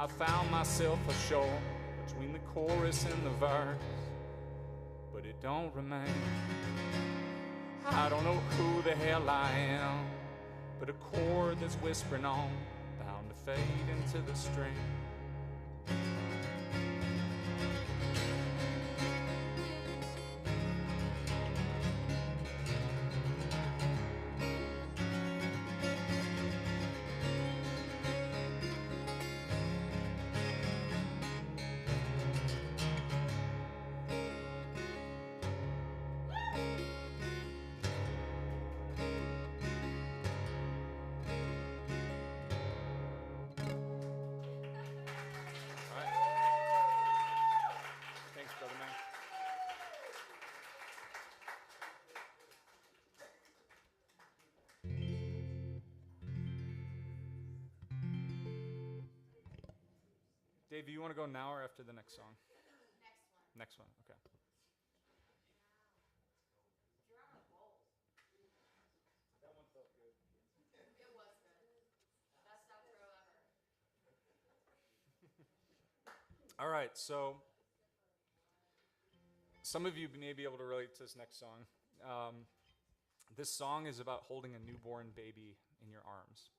I found myself ashore between the chorus and the verse, but it don't remain. I don't know who the hell I am, but a chord that's whispering on, bound to fade into the string. Dave, do you want to go now or after the next song? Next one, okay. That one felt good. It was good. Best outro ever. All right, so some of you may be able to relate to this next song. This song is about holding a newborn baby in your arms.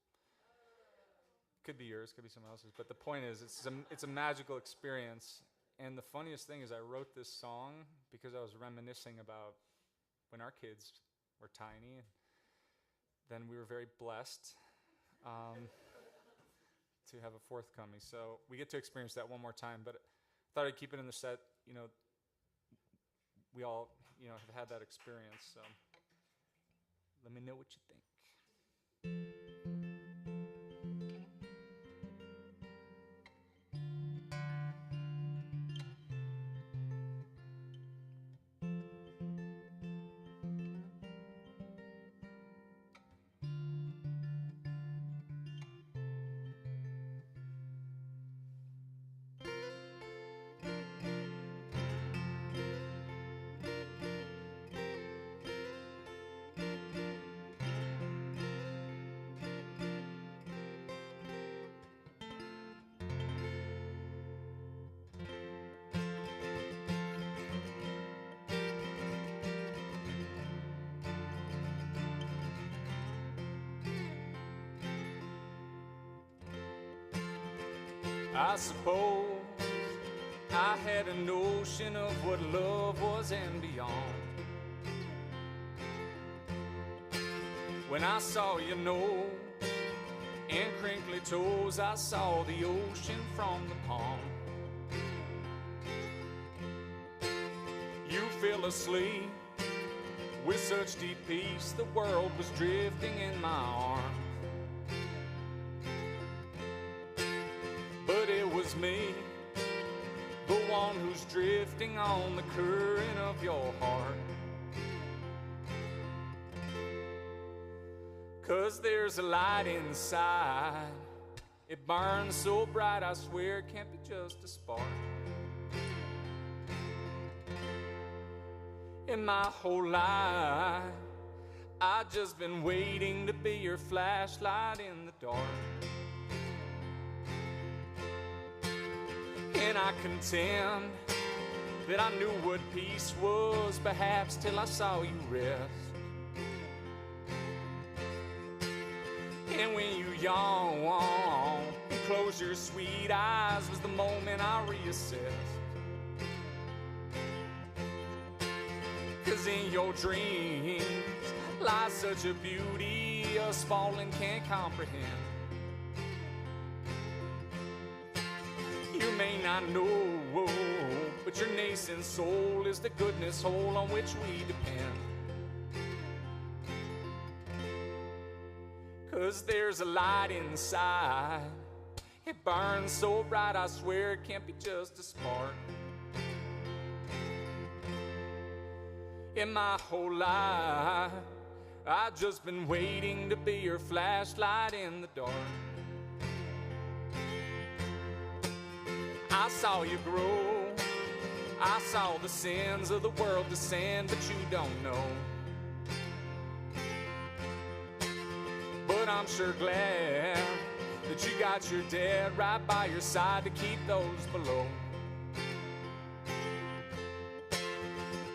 Could be yours, could be someone else's, but the point is, it's a magical experience. And the funniest thing is I wrote this song because I was reminiscing about when our kids were tiny, and then we were very blessed to have a forthcoming. So we get to experience that one more time, but I thought I'd keep it in the set. You know, we all, you know, have had that experience, so let me know what you think. I suppose I had a notion of what love was and beyond. When I saw your nose and crinkly toes, I saw the ocean from the palm. You fell asleep with such deep peace, the world was drifting in my arms. But it was me, the one who's drifting on the current of your heart. 'Cause there's a light inside, it burns so bright I swear it can't be just a spark. In my whole life, I've just been waiting to be your flashlight in the dark. And I contend that I knew what peace was, perhaps till I saw you rest. And when you yawn and close your sweet eyes was the moment I reassessed. 'Cause in your dreams lies such a beauty us fallen can't comprehend. You may not know, but your nascent soul is the goodness hole on which we depend. 'Cause there's a light inside, it burns so bright I swear it can't be just a spark. In my whole life, I've just been waiting to be your flashlight in the dark. I saw you grow, I saw the sins of the world descend, but you don't know. But I'm sure glad that you got your dad right by your side to keep those below.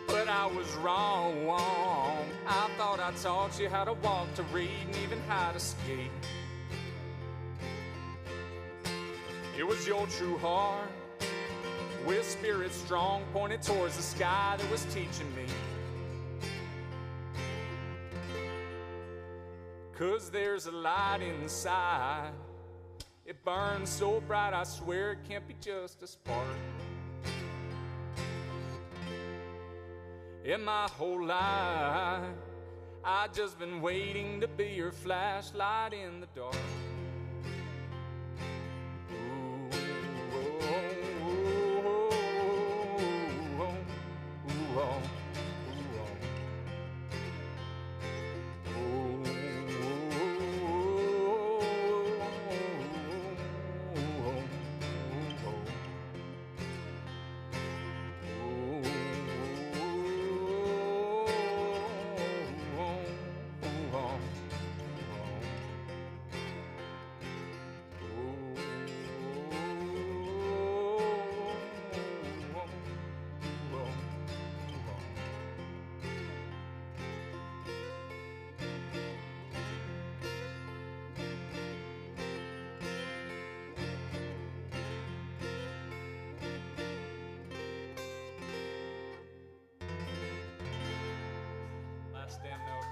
But I was wrong. I thought I taught you how to walk, to read, and even how to skate. It was your true heart, with spirit strong, pointed towards the sky, that was teaching me. 'Cause there's a light inside. It burns so bright, I swear it can't be just a spark. In my whole life, I've just been waiting to be your flashlight in the dark. Damn note.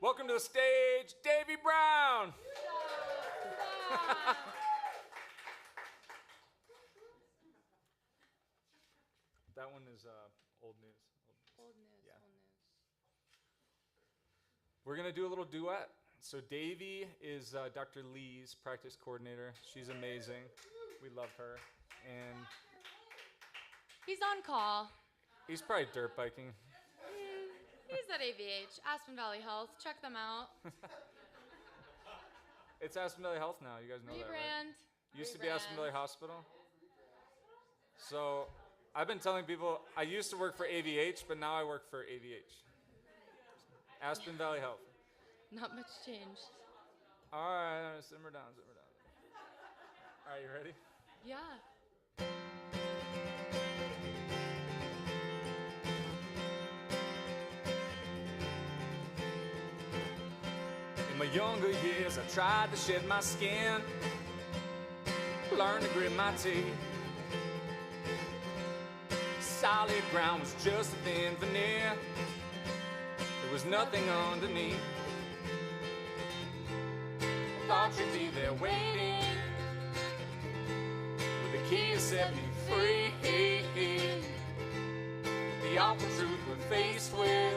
Welcome to the stage, Davy Brown. That one is old news. Old news, Yeah. old news. We're gonna do a little duet. So Davy is Dr. Lee's practice coordinator. She's amazing. We love her. And He's on call. he's probably dirt biking. He's at AVH, Aspen Valley Health. Check them out. It's Aspen Valley Health now. You guys know that, right? Rebrand. Used to be Aspen Valley Hospital. So I've been telling people I used to work for AVH, but now I work for AVH. Aspen Valley Health. Not much change. All right, simmer down, simmer down. All right, you ready? Yeah. In my younger years, I tried to shed my skin, learned to grit my teeth. Solid ground was just a thin veneer. There was nothing underneath. I thought you'd be there waiting with the key to set me free. The awful truth we're faced with,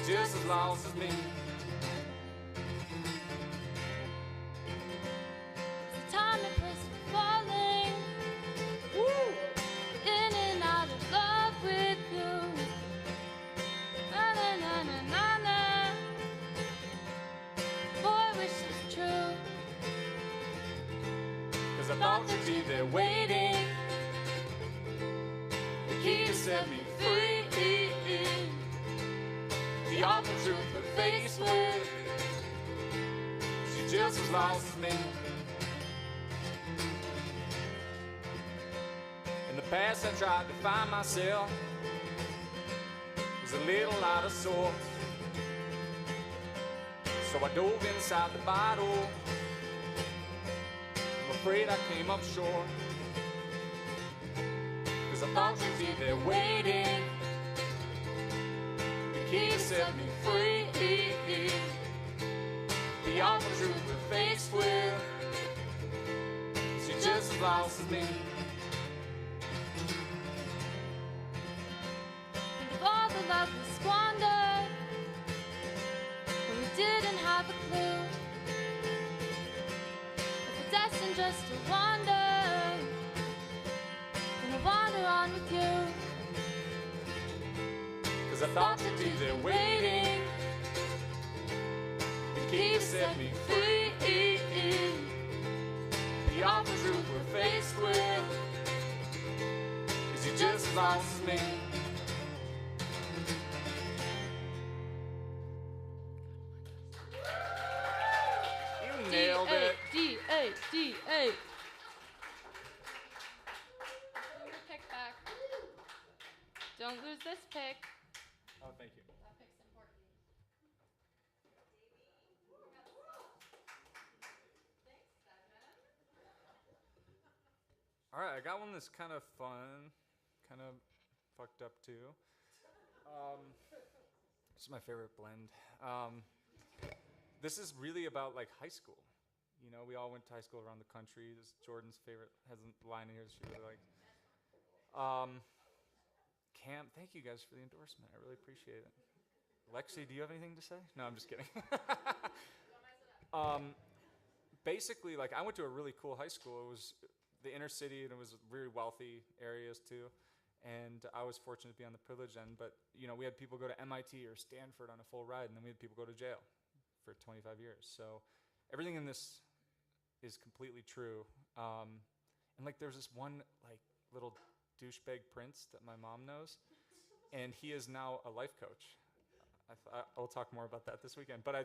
you're just as lost as me. The time and place of falling. Woo! In and out of love with you. Na na na na na na. Boy, wish it was true. 'Cause I thought you'd be there waiting, the key to set me free. The awful truth we're faced with, she's just as lost as me. In the past I tried to find myself, was a little out of sorts. So I dove inside the bottle, I'm afraid I came up short. 'Cause I thought you'd be there waiting, the key to set me free. The awful truth we're faced with, she's just as lost as me. Think of all the love we squandered when we didn't have a clue. If we're destined just to wander, then I'll wander on with you. 'Cause I thought you'd be there waiting, the key to set me free. The The awful truth we're faced with is you're just as lost as me. You nailed it. D-A, D-A. Pick back. Don't lose this pick. Oh, thank you. That pick's important. All right, I got one that's kind of fun, kind of fucked up too. This is my favorite blend. This is really about like high school. You know, we all went to high school around the country. This is Jordan's favorite, has a line in here that she really likes. Cam, thank you guys for the endorsement. I really appreciate it. Lexi, do you have anything to say? No, I'm just kidding. Basically, like, I went to a really cool high school. It was the inner city, and it was very wealthy areas too. And I was fortunate to be on the privileged end. But you know, we had people go to MIT or Stanford on a full ride, and then we had people go to jail for 25 years. So everything in this is completely true. And like, there's this one like little douchebag prince that my mom knows, and he is now a life coach. I'll talk more about that this weekend. But I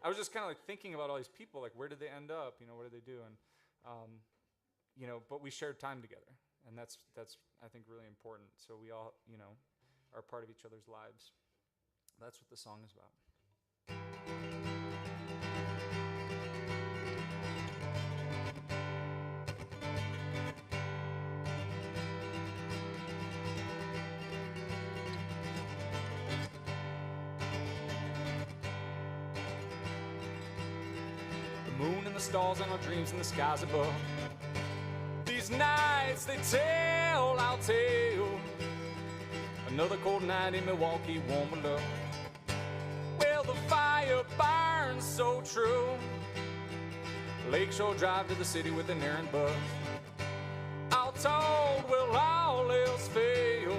was just kind of like thinking about all these people, like, where did they end up? You know, what did they do? And you know, but we shared time together, and that's I think really important. So we all, you know, are part of each other's lives. That's what the song is about. The moon and the stars and our dreams in the skies above. These nights they tell, I'll tell. Another cold night in Milwaukee, warm with love. Well, the fire burns so true. Lakeshore drive to the city with an errand buzz. All told, will all else fail?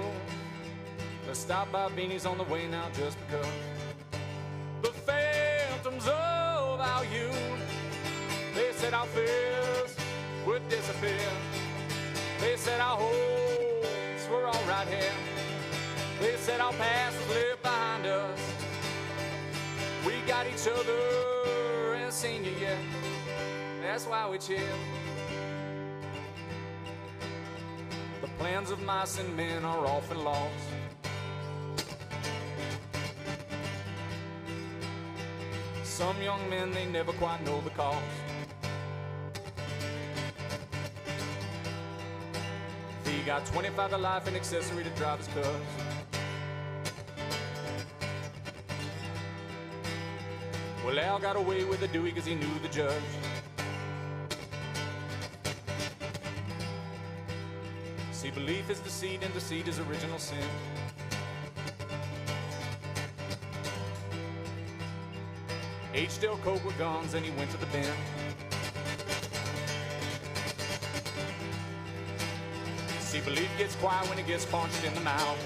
Let's stop by Beanie's on the way now just because. The phantoms of our youth, they said our fears would disappear. They said our hopes were all right here. They said our past was left behind us. We got each other in senior year. That's why we chill. The plans of mice and men are often lost. Some young men, they never quite know the cause. He got 25 to life, an accessory to drive his cuz. Well, Al got away with the Dewey because he knew the judge. See, belief is deceit, and deceit is original sin. H dealt coke with guns, and he went to the bin. See, belief gets quiet when it gets punched in the mouth.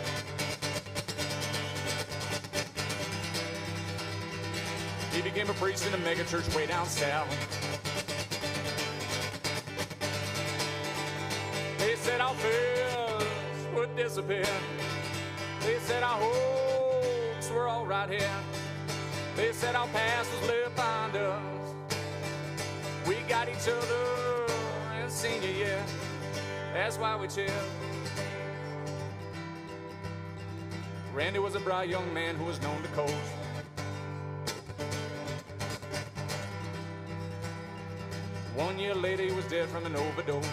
He became a priest in a megachurch way down south. They said our fears would disappear. They said our hopes were all right here. They said our past was left behind us. We got each other in senior year. That's why we chill. Randy was a bright young man who was known to coast. One year later, he was dead from an overdose.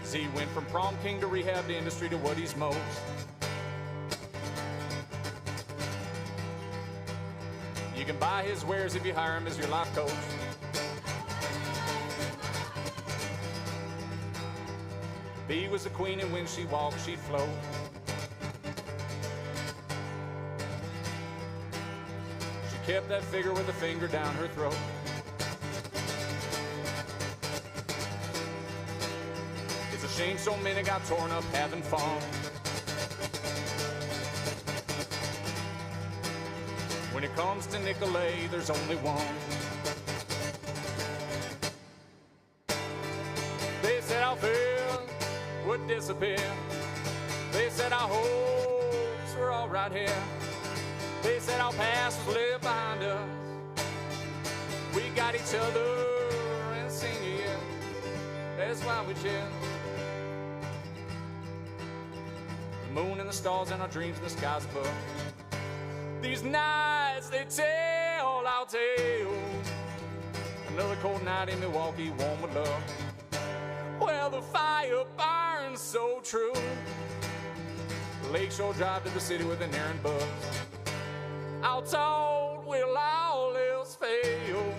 Z went from prom king to rehab to industry to what he's most. You can buy his wares if you hire him as your life coach. B was the queen, and when she walked, she'd float. She kept that figure with a finger down her throat. It's a shame so many got torn up having fun. When it comes to Nicolay, there's only one. They said our fear would disappear. They said our hopes were all right here. They said our past was left behind us. We got each other in senior year. That's why we chill. The moon and the stars and our dreams and the skies above. These nights, they tell our tales. Another cold night in Milwaukee, warm with love. Well, the fire burns so true. Lakeshore Drive to the city with an errand buzz. Out told will all else fail.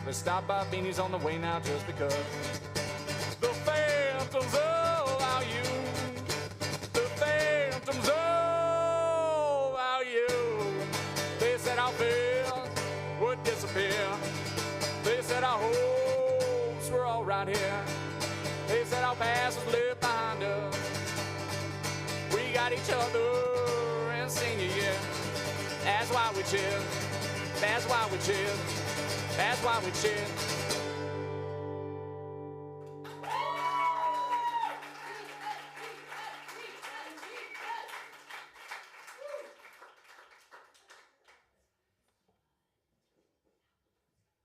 Let's stop by Feeney's on the way now just because. The phantoms of our youth. The phantoms of our youth. They said our fears would disappear. They said our hopes were all right here. They said our past was left behind us. We got each other in senior year. That's why we chill. That's why we chill. That's why we chill.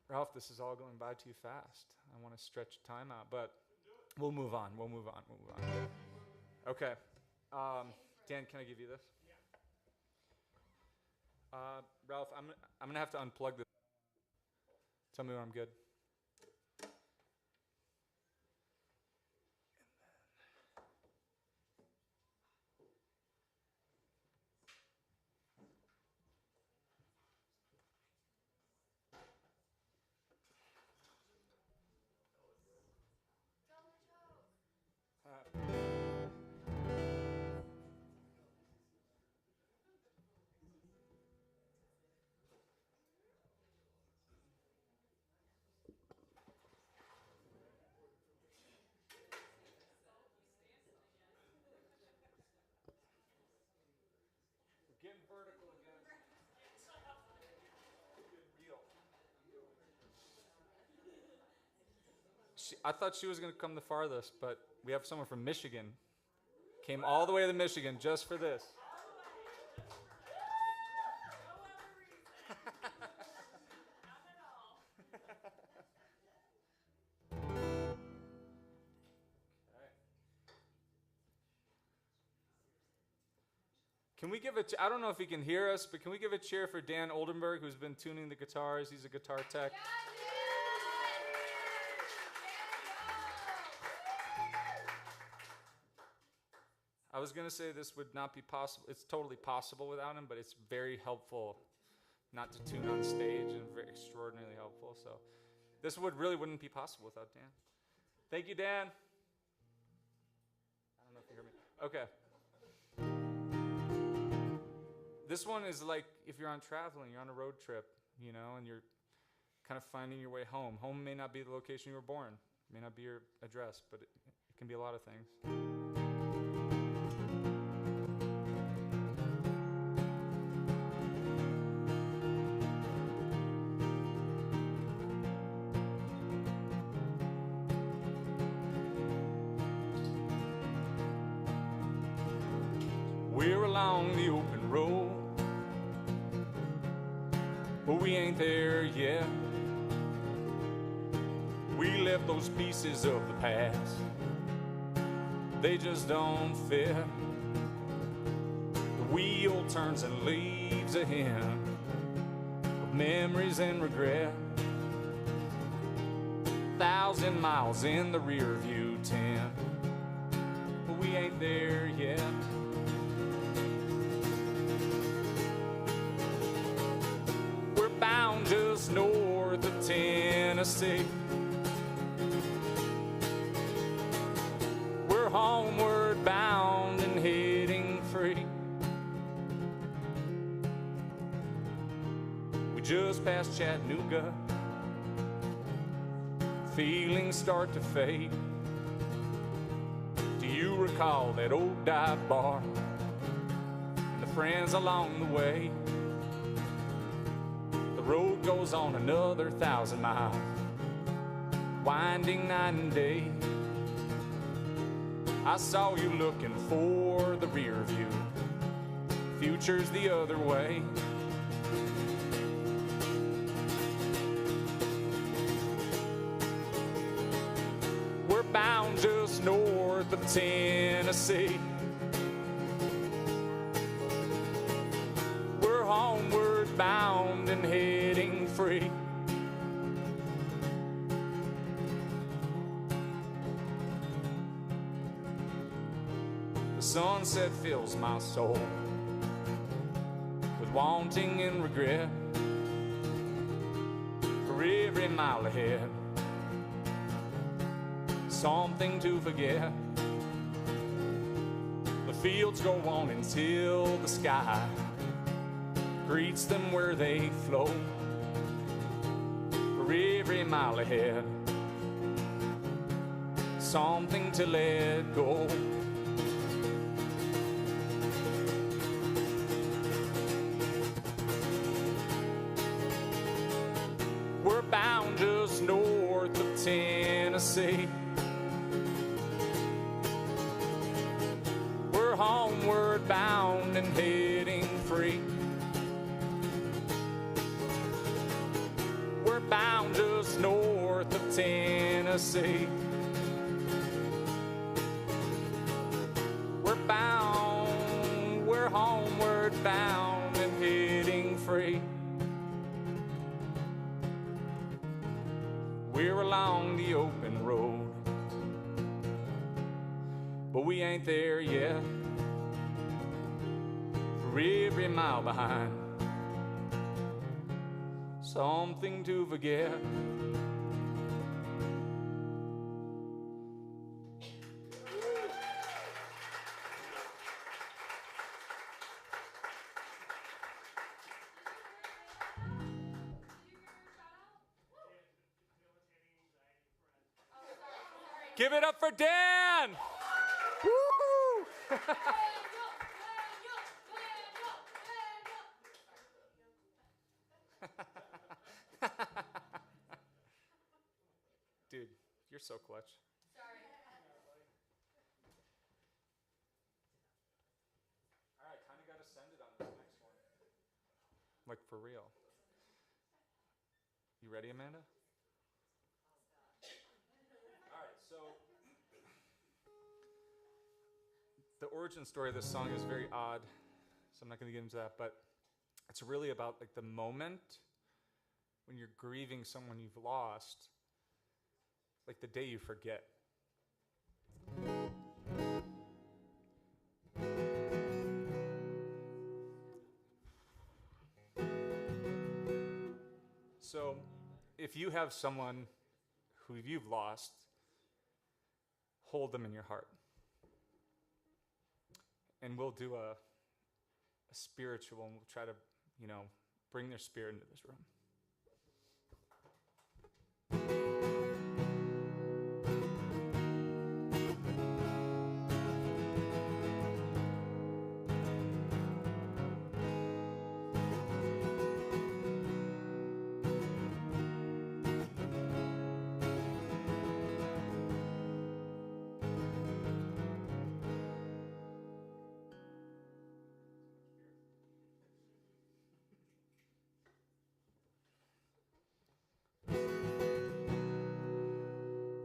Ralph, this is all going by too fast. I want to stretch time out, but we'll move on. We'll move on. We'll move on. Okay. Dan, can I give you this? Ralph, I'm going to have to unplug this. Tell me when I'm good. Getting vertical again. I thought she was going to come the farthest, but we have someone from Michigan. Came all the way to Michigan just for this. Can we give I don't know if he can hear us, but can we give a cheer for Dan Oldenburg, who's been tuning the guitars? He's a guitar tech. I was going to say this would not be possible. It's totally possible without him, but it's very helpful not to tune on stage and very extraordinarily helpful. So this really wouldn't be possible without Dan. Thank you, Dan. I don't know if you hear me. Okay. This one is like if you're traveling, you're on a road trip, you know, and you're kind of finding your way home. Home may not be the location you were born, may not be your address, but it can be a lot of things. We're along the open road, but we ain't there yet. We left those pieces of the past, they just don't fit. The wheel turns and leaves a hint of memories and regret. 1,000 miles in the rear view tent, but we ain't there yet. Bound just north of Tennessee. We're homeward bound and heading free. We just passed Chattanooga. Feelings start to fade. Do you recall that old dive bar and the friends along the way? road goes on another 1,000 miles, winding night and day. I saw you looking for the rear view, future's the other way. We're bound just north of Tennessee. We're homeward bound and heading free. The sunset fills my soul with wanting and regret for every mile ahead. Something to forget. The fields go on until the sky greets them where they flow. For every mile ahead, something to let go. We're bound just north of Tennessee. We're homeward bound and heading free. We're bound just north of Tennessee. We're bound, we're homeward bound and heading free. We're along the open road, but we ain't there yet. For every mile behind, something to forget. Give it up for Dan! Woo! Dude, you're so clutch. Sorry. All right, kind of got to send it on this next one. Like, for real. You ready, Amanda? All right, so the origin story of this song is very odd, so I'm not going to get into that, but it's really about like the moment when you're grieving someone you've lost, like the day you forget. So if you have someone who you've lost, hold them in your heart. And we'll do a spiritual, and we'll try to, bring their spirit into this room.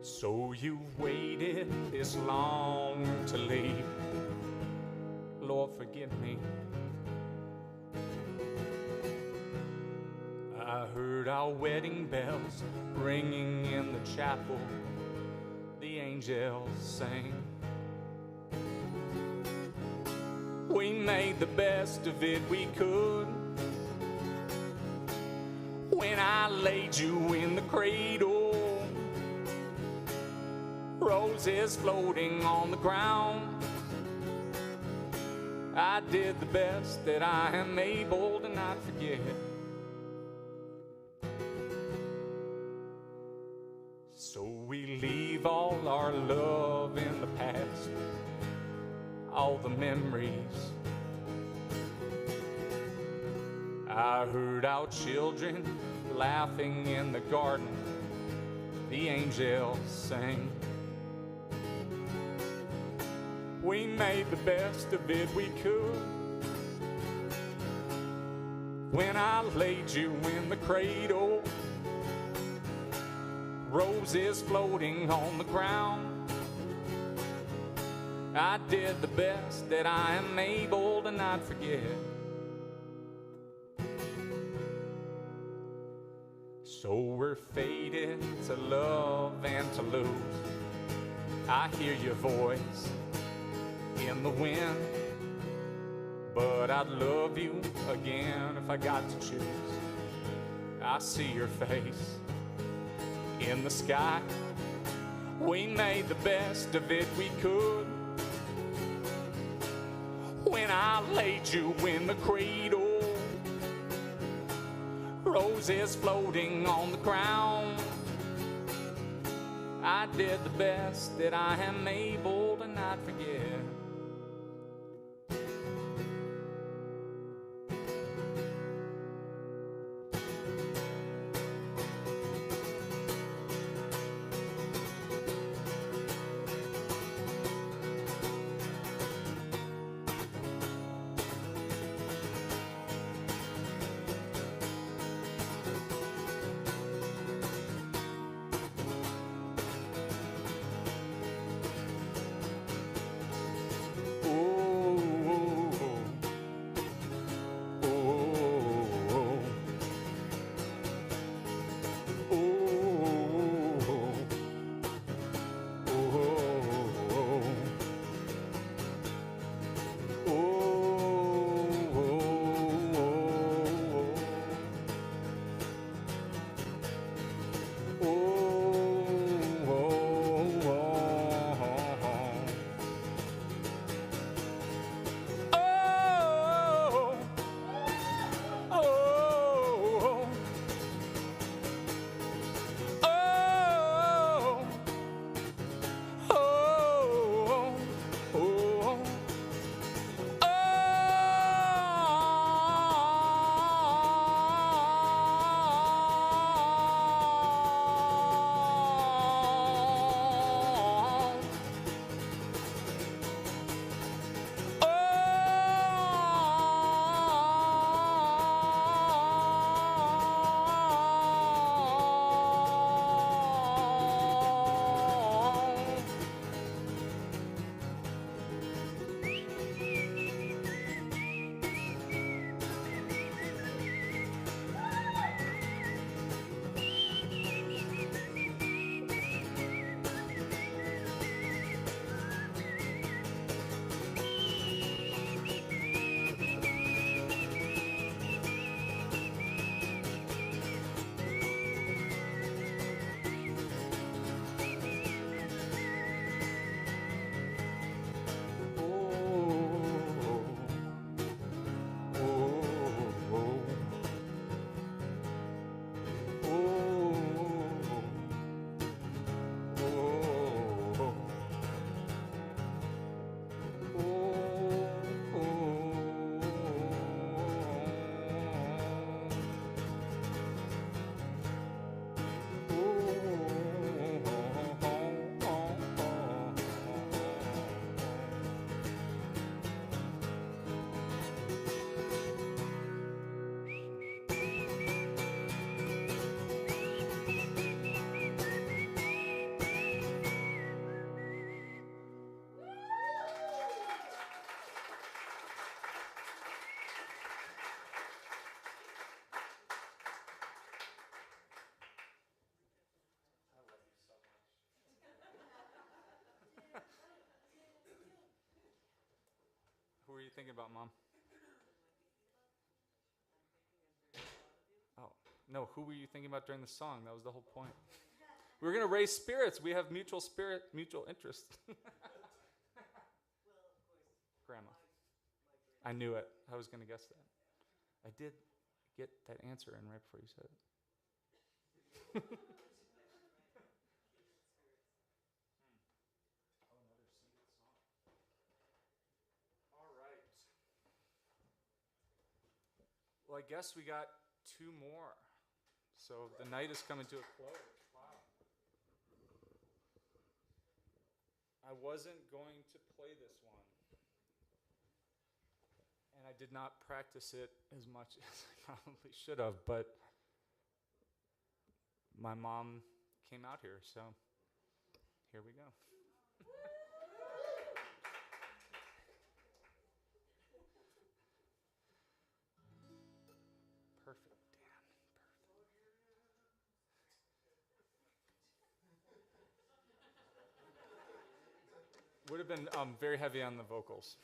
So you waited this long to leave. Lord, forgive me. I heard our wedding bells ringing in the chapel. The angels sang. We made the best of it we could. When I laid you in the cradle, roses floating on the ground, I did the best that I am able to not forget. So we leave all our love in the past, all the memories. I heard our children laughing in the garden. The angels sang. We made the best of it we could. When I laid you in the cradle, roses floating on the ground, I did the best that I am able to not forget. So we're fated to love and to lose. I hear your voice in the wind, but I'd love you again if I got to choose. I see your face in the sky. We made the best of it we could. When I laid you in the cradle, roses floating on the ground, I did the best that I am able to not forget. Who were you thinking about, Mom? Oh, no, who were you thinking about during the song? That was the whole point. We were going to raise spirits. We have mutual interest. Grandma. I knew it. I was going to guess that. I did get that answer in right before you said it. Well, I guess we got 2 more. So the night is coming to a close. Wow. I wasn't going to play this one. And I did not practice it as much as I probably should have, but my mom came out here, so here we go. Perfect, Dan. Perfect. Would have been very heavy on the vocals.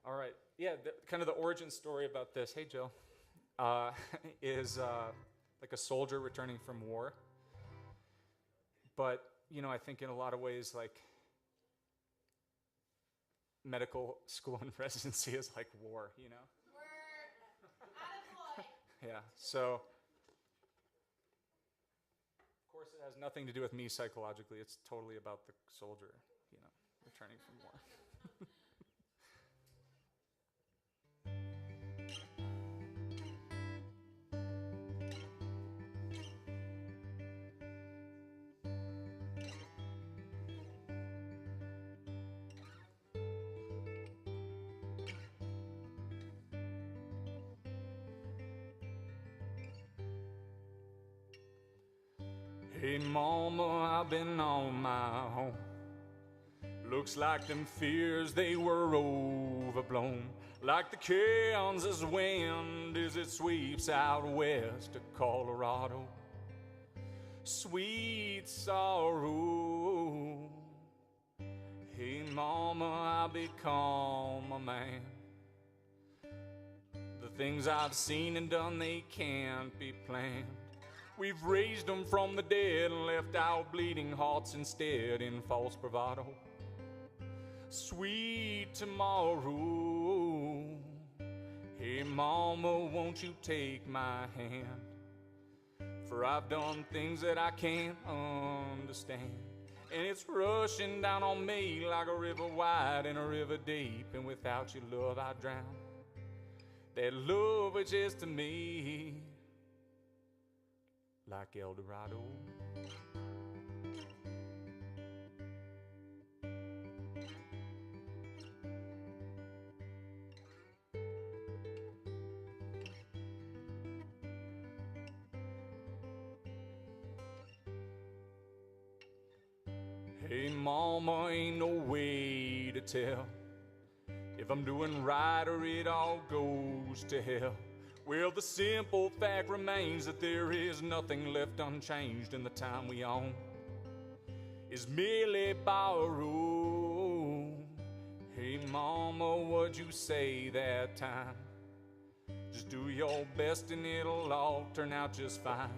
All right. Yeah, kind of the origin story about this, hey, Jill, is like a soldier returning from war. But, you know, I think in a lot of ways, like, medical school and residency is like war, you know? Yeah, so, of course, it has nothing to do with me psychologically. It's totally about the soldier, you know, returning from war. Hey, mama, I've been on my own. Looks like them fears, they were overblown. Like the Kansas wind as it sweeps out west of Colorado. Sweet sorrow. Hey, mama, I become a man. The things I've seen and done, they can't be planned. We've raised them from the dead and left our bleeding hearts instead in false bravado. Sweet tomorrow. Hey, mama, won't you take my hand? For I've done things that I can't understand. And it's rushing down on me like a river wide and a river deep. And without your love, I drown. That love is just to me like El Dorado. Hey, mama, ain't no way to tell if I'm doing right or it all goes to hell. Well, the simple fact remains that there is nothing left unchanged, and the time we own is merely borrowed. Hey, mama, what'd you say that time? Just do your best and it'll all turn out just fine.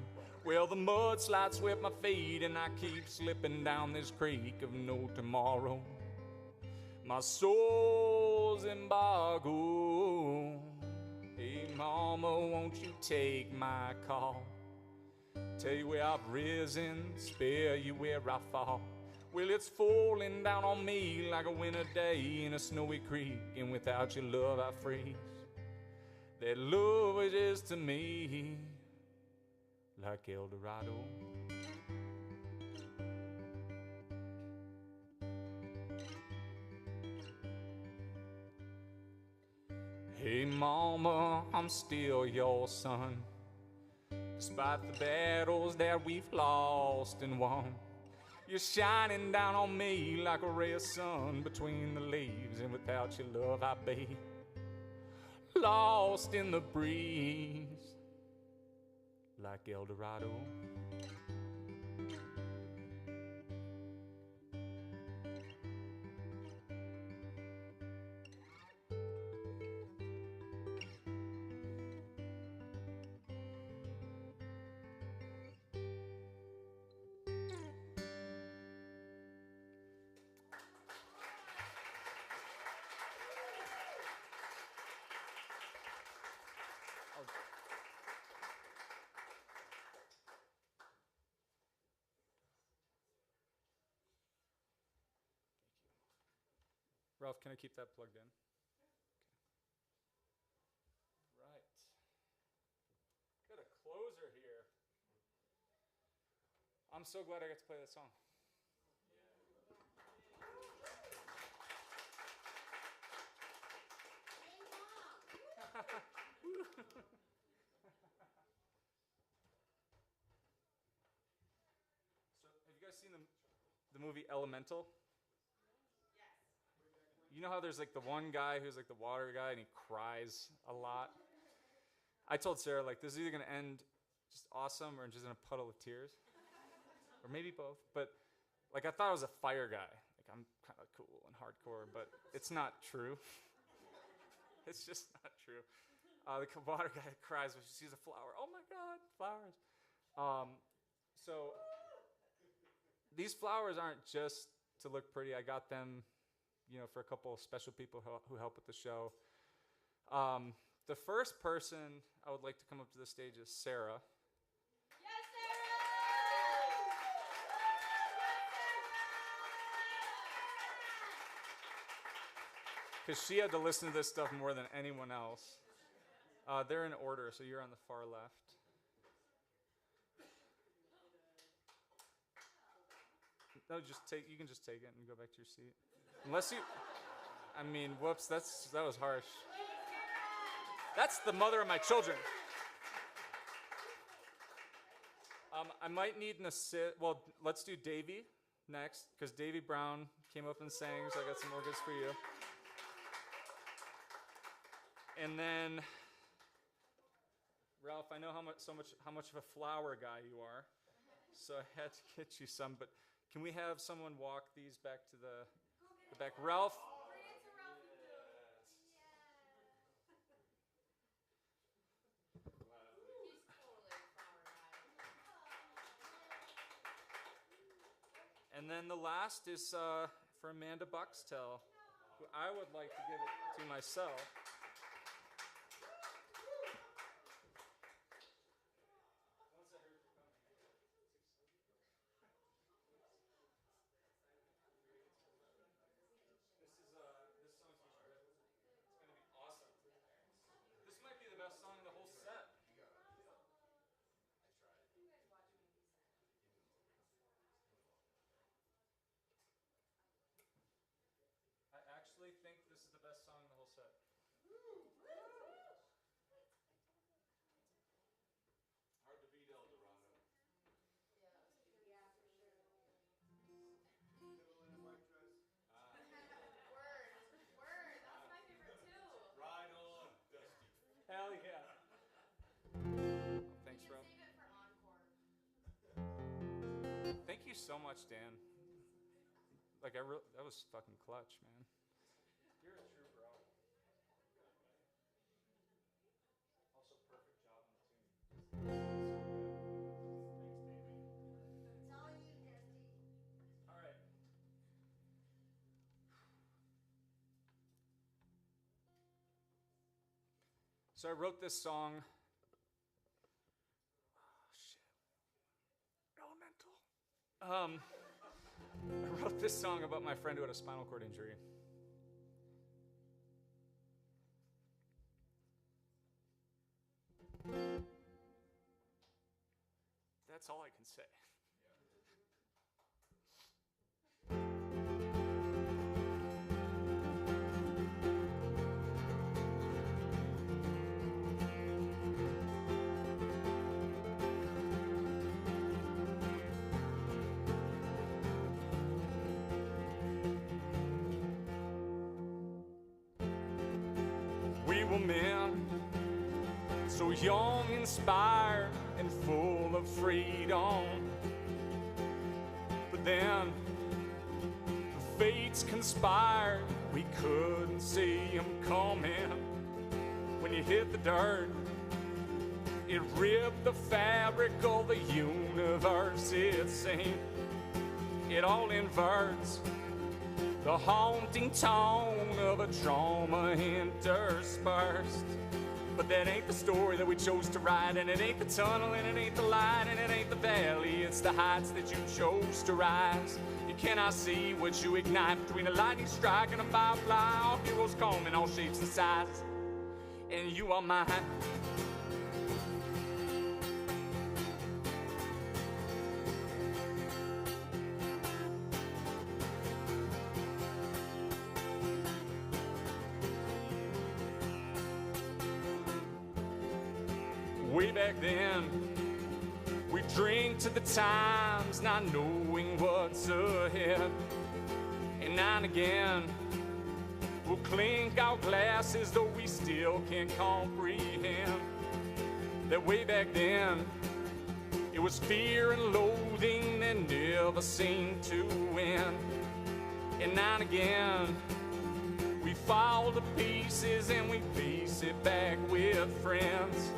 Well, the mudslide swept my feet and I keep slipping down this creek of no tomorrow. My soul's embargoed. Hey, mama, won't you take my call? Tell you where I've risen, spare you where I fall. Well, it's falling down on me like a winter day in a snowy creek, and without your love I freeze. That love is just to me like El Dorado. Hey, mama, I'm still your son. Despite the battles that we've lost and won, you're shining down on me like a ray of sun between the leaves, and without your love I'd be lost in the breeze like El Dorado. Ralph, can I keep that plugged in? I'm so glad I got to play that song. So, have you guys seen the movie Elemental? You know how there's like the one guy who's like the water guy and he cries a lot? I told Sarah, like, this is either going to end just awesome or just in a puddle of tears. Or maybe both. But, like, I thought I was a fire guy. Like, I'm kind of cool and hardcore, but it's not true. It's just not true. The water guy cries when she sees a flower. Oh, my God, flowers. So these flowers aren't just to look pretty. I got them, you know, for a couple of special people who help with the show. The first person I would like to come up to the stage is Sarah. Yes, Sarah! Because she had to listen to this stuff more than anyone else. They're in order, so you're on the far left. No, you can just take it and go back to your seat. Unless you, I mean, whoops, that was harsh. That's the mother of my children. I might need an assist. Well, let's do Davey next, because Davey Brown came up and sang, so I got some more goods for you. And then, Ralph, I know how much of a flower guy you are, so I had to get you some. But can we have someone walk these back to the back? Ralph. And then the last is for Amanda Buxtell, who I would like to give it to myself. This song's it's going to be awesome. This might be the best song in the whole set. I actually think this is the best song in the whole set. Hard to beat El Dorado. Yeah, for sure. Fiddle in a white dress. Word. That's my favorite too. Ride on, Dusty. Hell yeah. Thanks, Ralph. Save it for encore. Thank you so much, Dan. Like, that was fucking clutch, man. You're a true bro. Also, perfect job on the tune. So good. Thanks, baby. It's all you, Dusty. All right. So I wrote this song. Oh, shit. Elemental. I wrote this song about my friend who had a spinal cord injury. That's all I can say. We were men, so young, inspired, and full of freedom. But then the fates conspired, we couldn't see them coming. When you hit the dirt, it ripped the fabric of the universe, it seemed. It all inverts the haunting tone of a trauma interspersed. But that ain't the story that we chose to write, and it ain't the tunnel, and it ain't the light, and it ain't the valley, it's the heights that you chose to rise. You cannot see what you ignite between a lightning strike and a firefly. All heroes come in all shapes and sizes, and you are mine. way back then. We drink to the times, not knowing what's ahead. And now and again, we'll clink our glasses, though we still can't comprehend that way back then, it was fear and loathing that never seemed to end. And now and again, we fall to pieces and we piece it back with friends.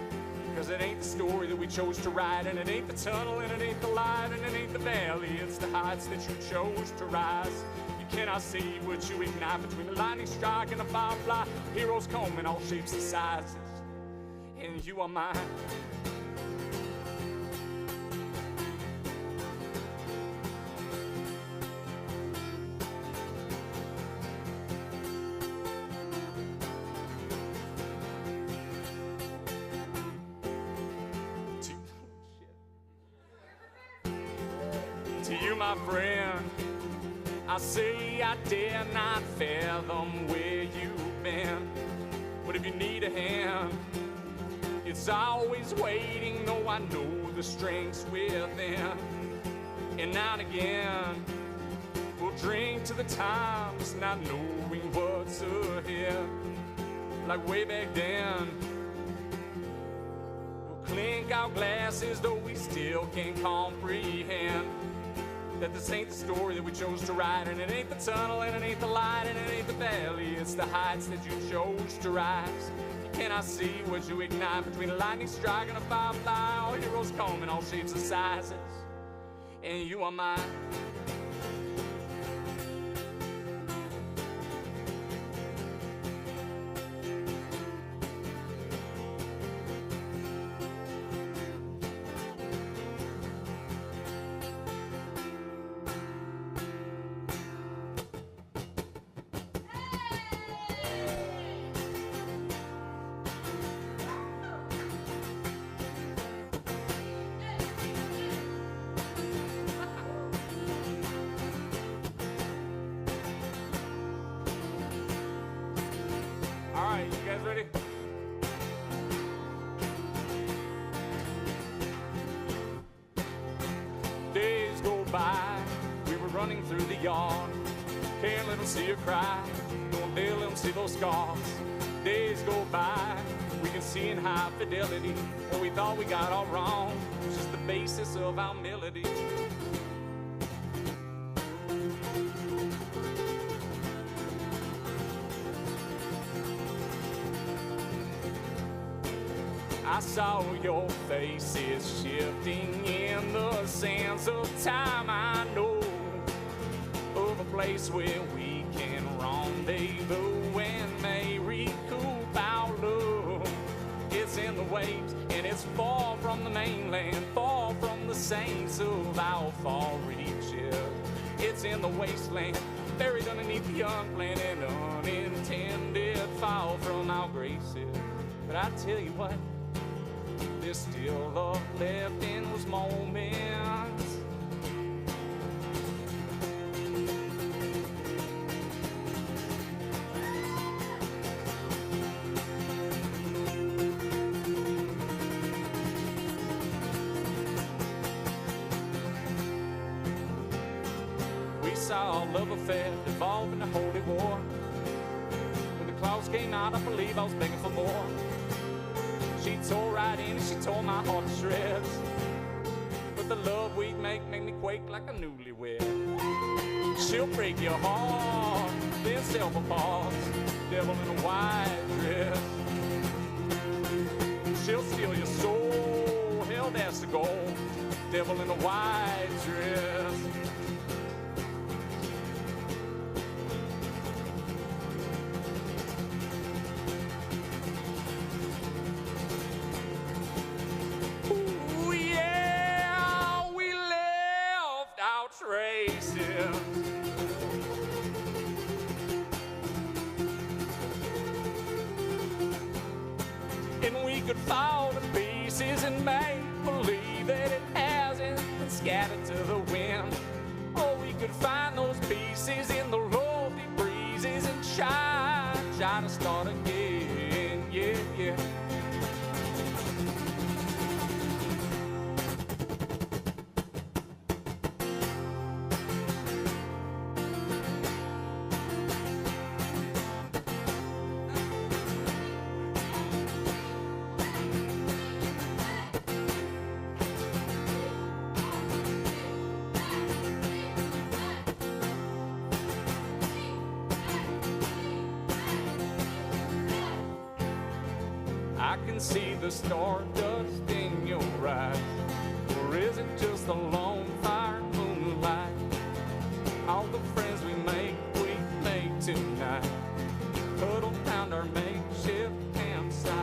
Cause it ain't the story that we chose to write, and it ain't the tunnel, and it ain't the light, and it ain't the valley. It's the heights that you chose to rise. You cannot see what you ignite between the lightning strike and the firefly. Heroes come in all shapes and sizes, and you are mine. To you, my friend, I say I dare not fathom where you've been. But if you need a hand, it's always waiting, though I know the strength's within. And now and again, we'll drink to the times, not knowing what's ahead. Like way back then, we'll clink our glasses, though we still can't comprehend that this ain't the story that we chose to write, and it ain't the tunnel, and it ain't the light, and it ain't the valley. It's the heights that you chose to rise. You cannot see what you ignite between a lightning strike and a firefly. All heroes come in all shapes and sizes, and you are mine. All right, you guys ready? Days go by, we were running through the yard. Can't let them see her cry, don't dare let them see those scars. Days go by, we can see in high fidelity what we thought we got all wrong. It's just the basis of our melody. I saw your faces shifting in the sands of time. I know of a place where we can rendezvous and may recoup our love. It's in the waves and it's far from the mainland, far from the saints of our far reaches. It's in the wasteland, buried underneath the unplanned and unintended fall from our graces. But I tell you what, there's still love left in those moments. We saw a love affair evolve into holy war. When the clouds came out, I believe I was begging for more. She tore right in and she tore my heart to shreds. But the love we'd make made me quake like a newlywed. She'll break your heart, then self apart, devil in a white dress. She'll steal your soul, hell that's the goal, devil in a white dress. Traces. And we could fall to pieces and make believe that it hasn't been scattered to the wind. Or we could find those pieces in the lofty breezes and try to start again. Yeah, yeah. I can see the stardust in your eyes. Or is it just the lone fire moonlight? All the friends we make tonight. Huddled round our makeshift campsite.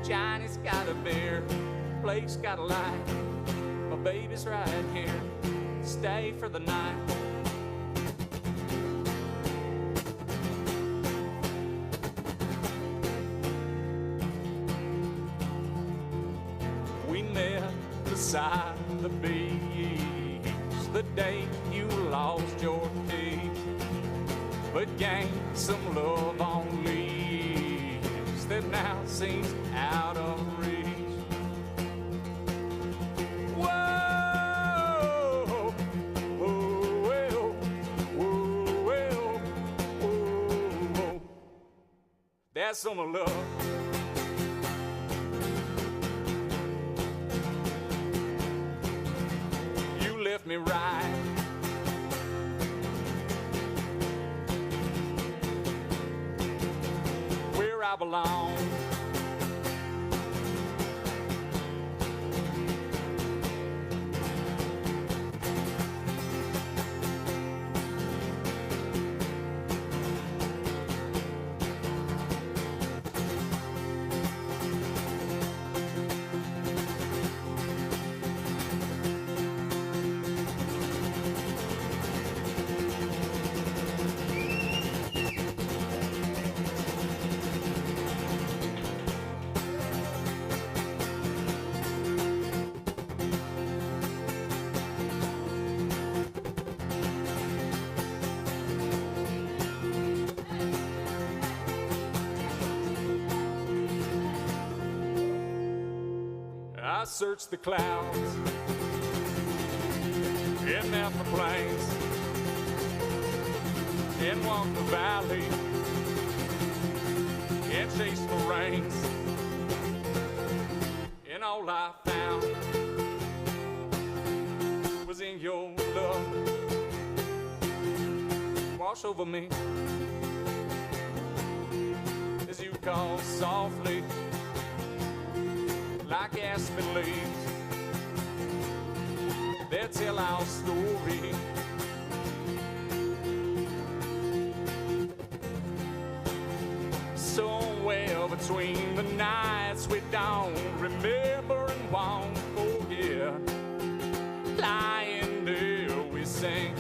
Johnny's got a beer, Blake's got a light. My baby's right here, stay for the night. We met beside the beach the day you lost your keys, but gained some love on leaves that now seems out of reach. Whoa, whoa, whoa, whoa, whoa, whoa. That's some love. You left me right I belong. I searched the clouds and mapped the plains and walked the valley and chased the rains, and all I found was in your love. Wash over me as you call softly like aspen leaves that tell our story. Somewhere between the nights we don't remember and won't forget, lying there we sing.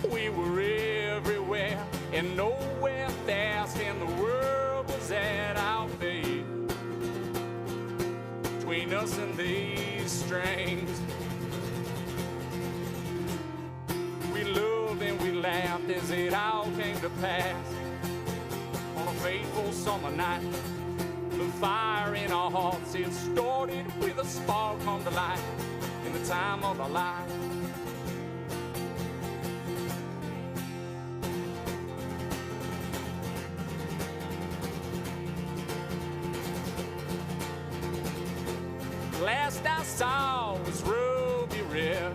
We were everywhere and nowhere fast, and the world was at our feet. Between us and these strings, we loved and we laughed as it all came to pass. On a fateful summer night, the fire in our hearts, it started with a spark come to life in the time of our life. Last I saw was ruby red,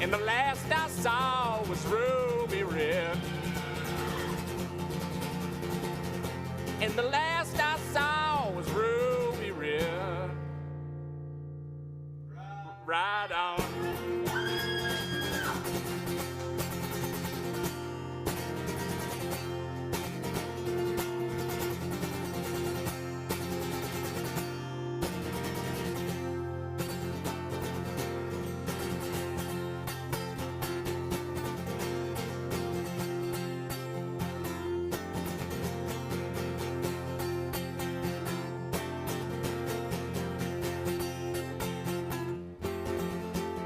and the last I saw was ruby red, and the last I saw was ruby red. Right on.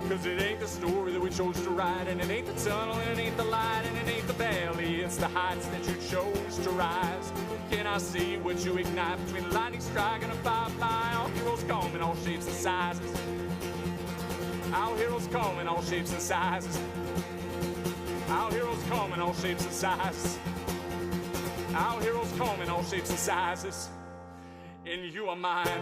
Cause it ain't the story that we chose to write, and it ain't the tunnel, and it ain't the light, and it ain't the valley, it's the heights that you chose to rise. Can I see what you ignite between a lightning strike and a firefly? Our heroes come in all shapes and sizes. Our heroes come in all shapes and sizes. Our heroes come in all shapes and sizes. Our heroes come in all shapes and sizes. And you are mine.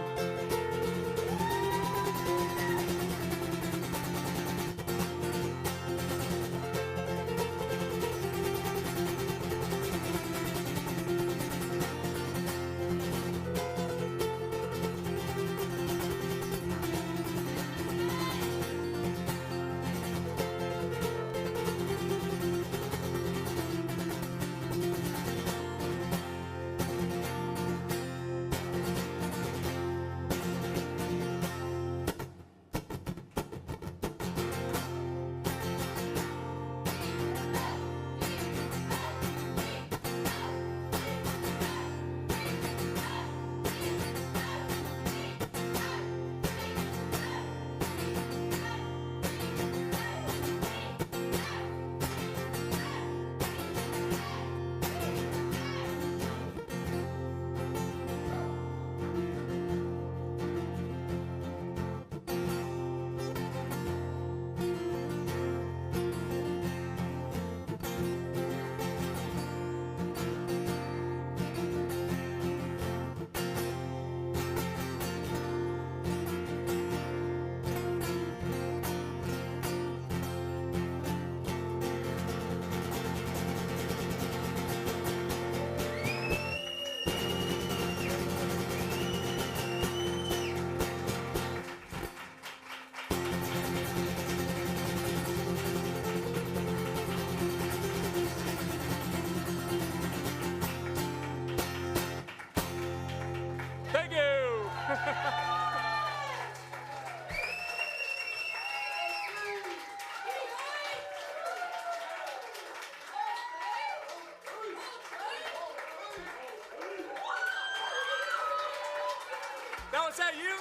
is that you?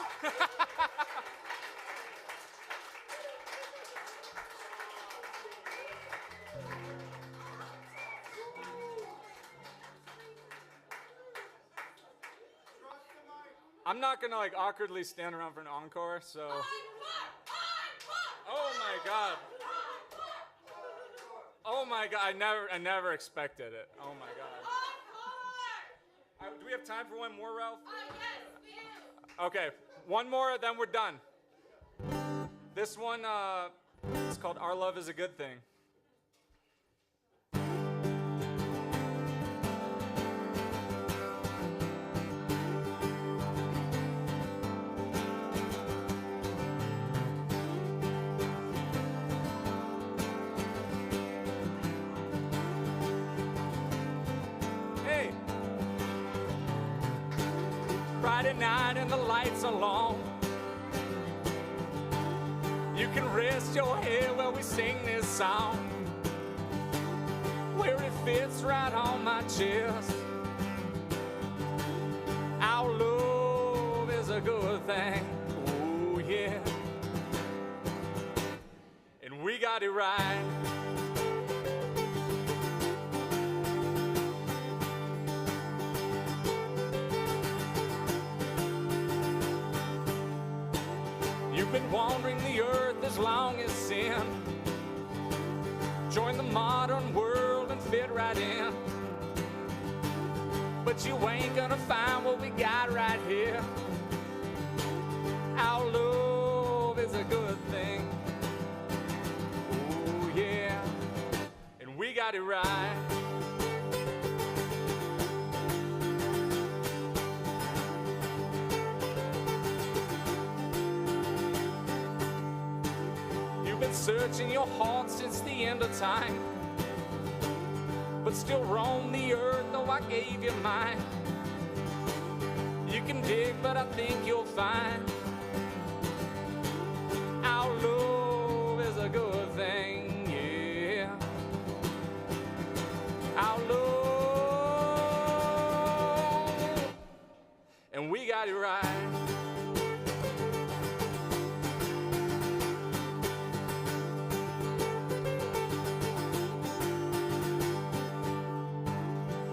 I'm not gonna like awkwardly stand around for an encore, so. Oh my god. Oh my god, I never expected it. Oh my god. Do we have time for one more, Ralph? Yes, we do. Okay, one more, then we're done. This one, it's called Our Love is a Good Thing. Hey! Friday night and the lights are low. You can rest your head while we sing this song, where it fits right on my chest. Our love is a good thing, oh yeah, and we got it right. You've been wandering the earth as long as sin. Join the modern world and fit right in. But you ain't gonna find what we got right here. Our love is a good thing, oh yeah, and we got it right. Been searching your heart since the end of time, but still roam the earth, though I gave you mine. You can dig, but I think you'll find our love is a good thing, yeah. Our love, and we got it right.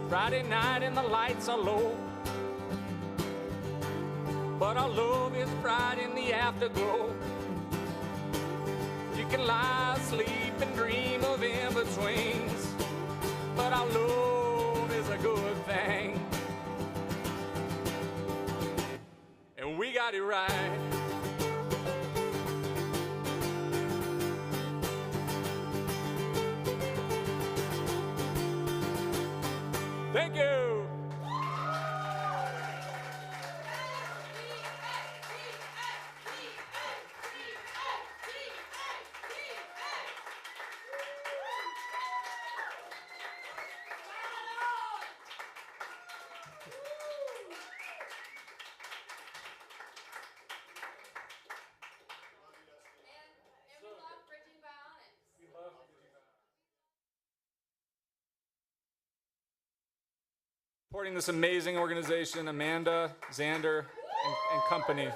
Friday night and the lights are low, but our love is bright in the afterglow. You can lie asleep and dream of in-betweens, but our love is a good thing, and we got it right. Thank you. And we love bridging Bionics. Supporting this amazing organization, Amanda, Xander, and company.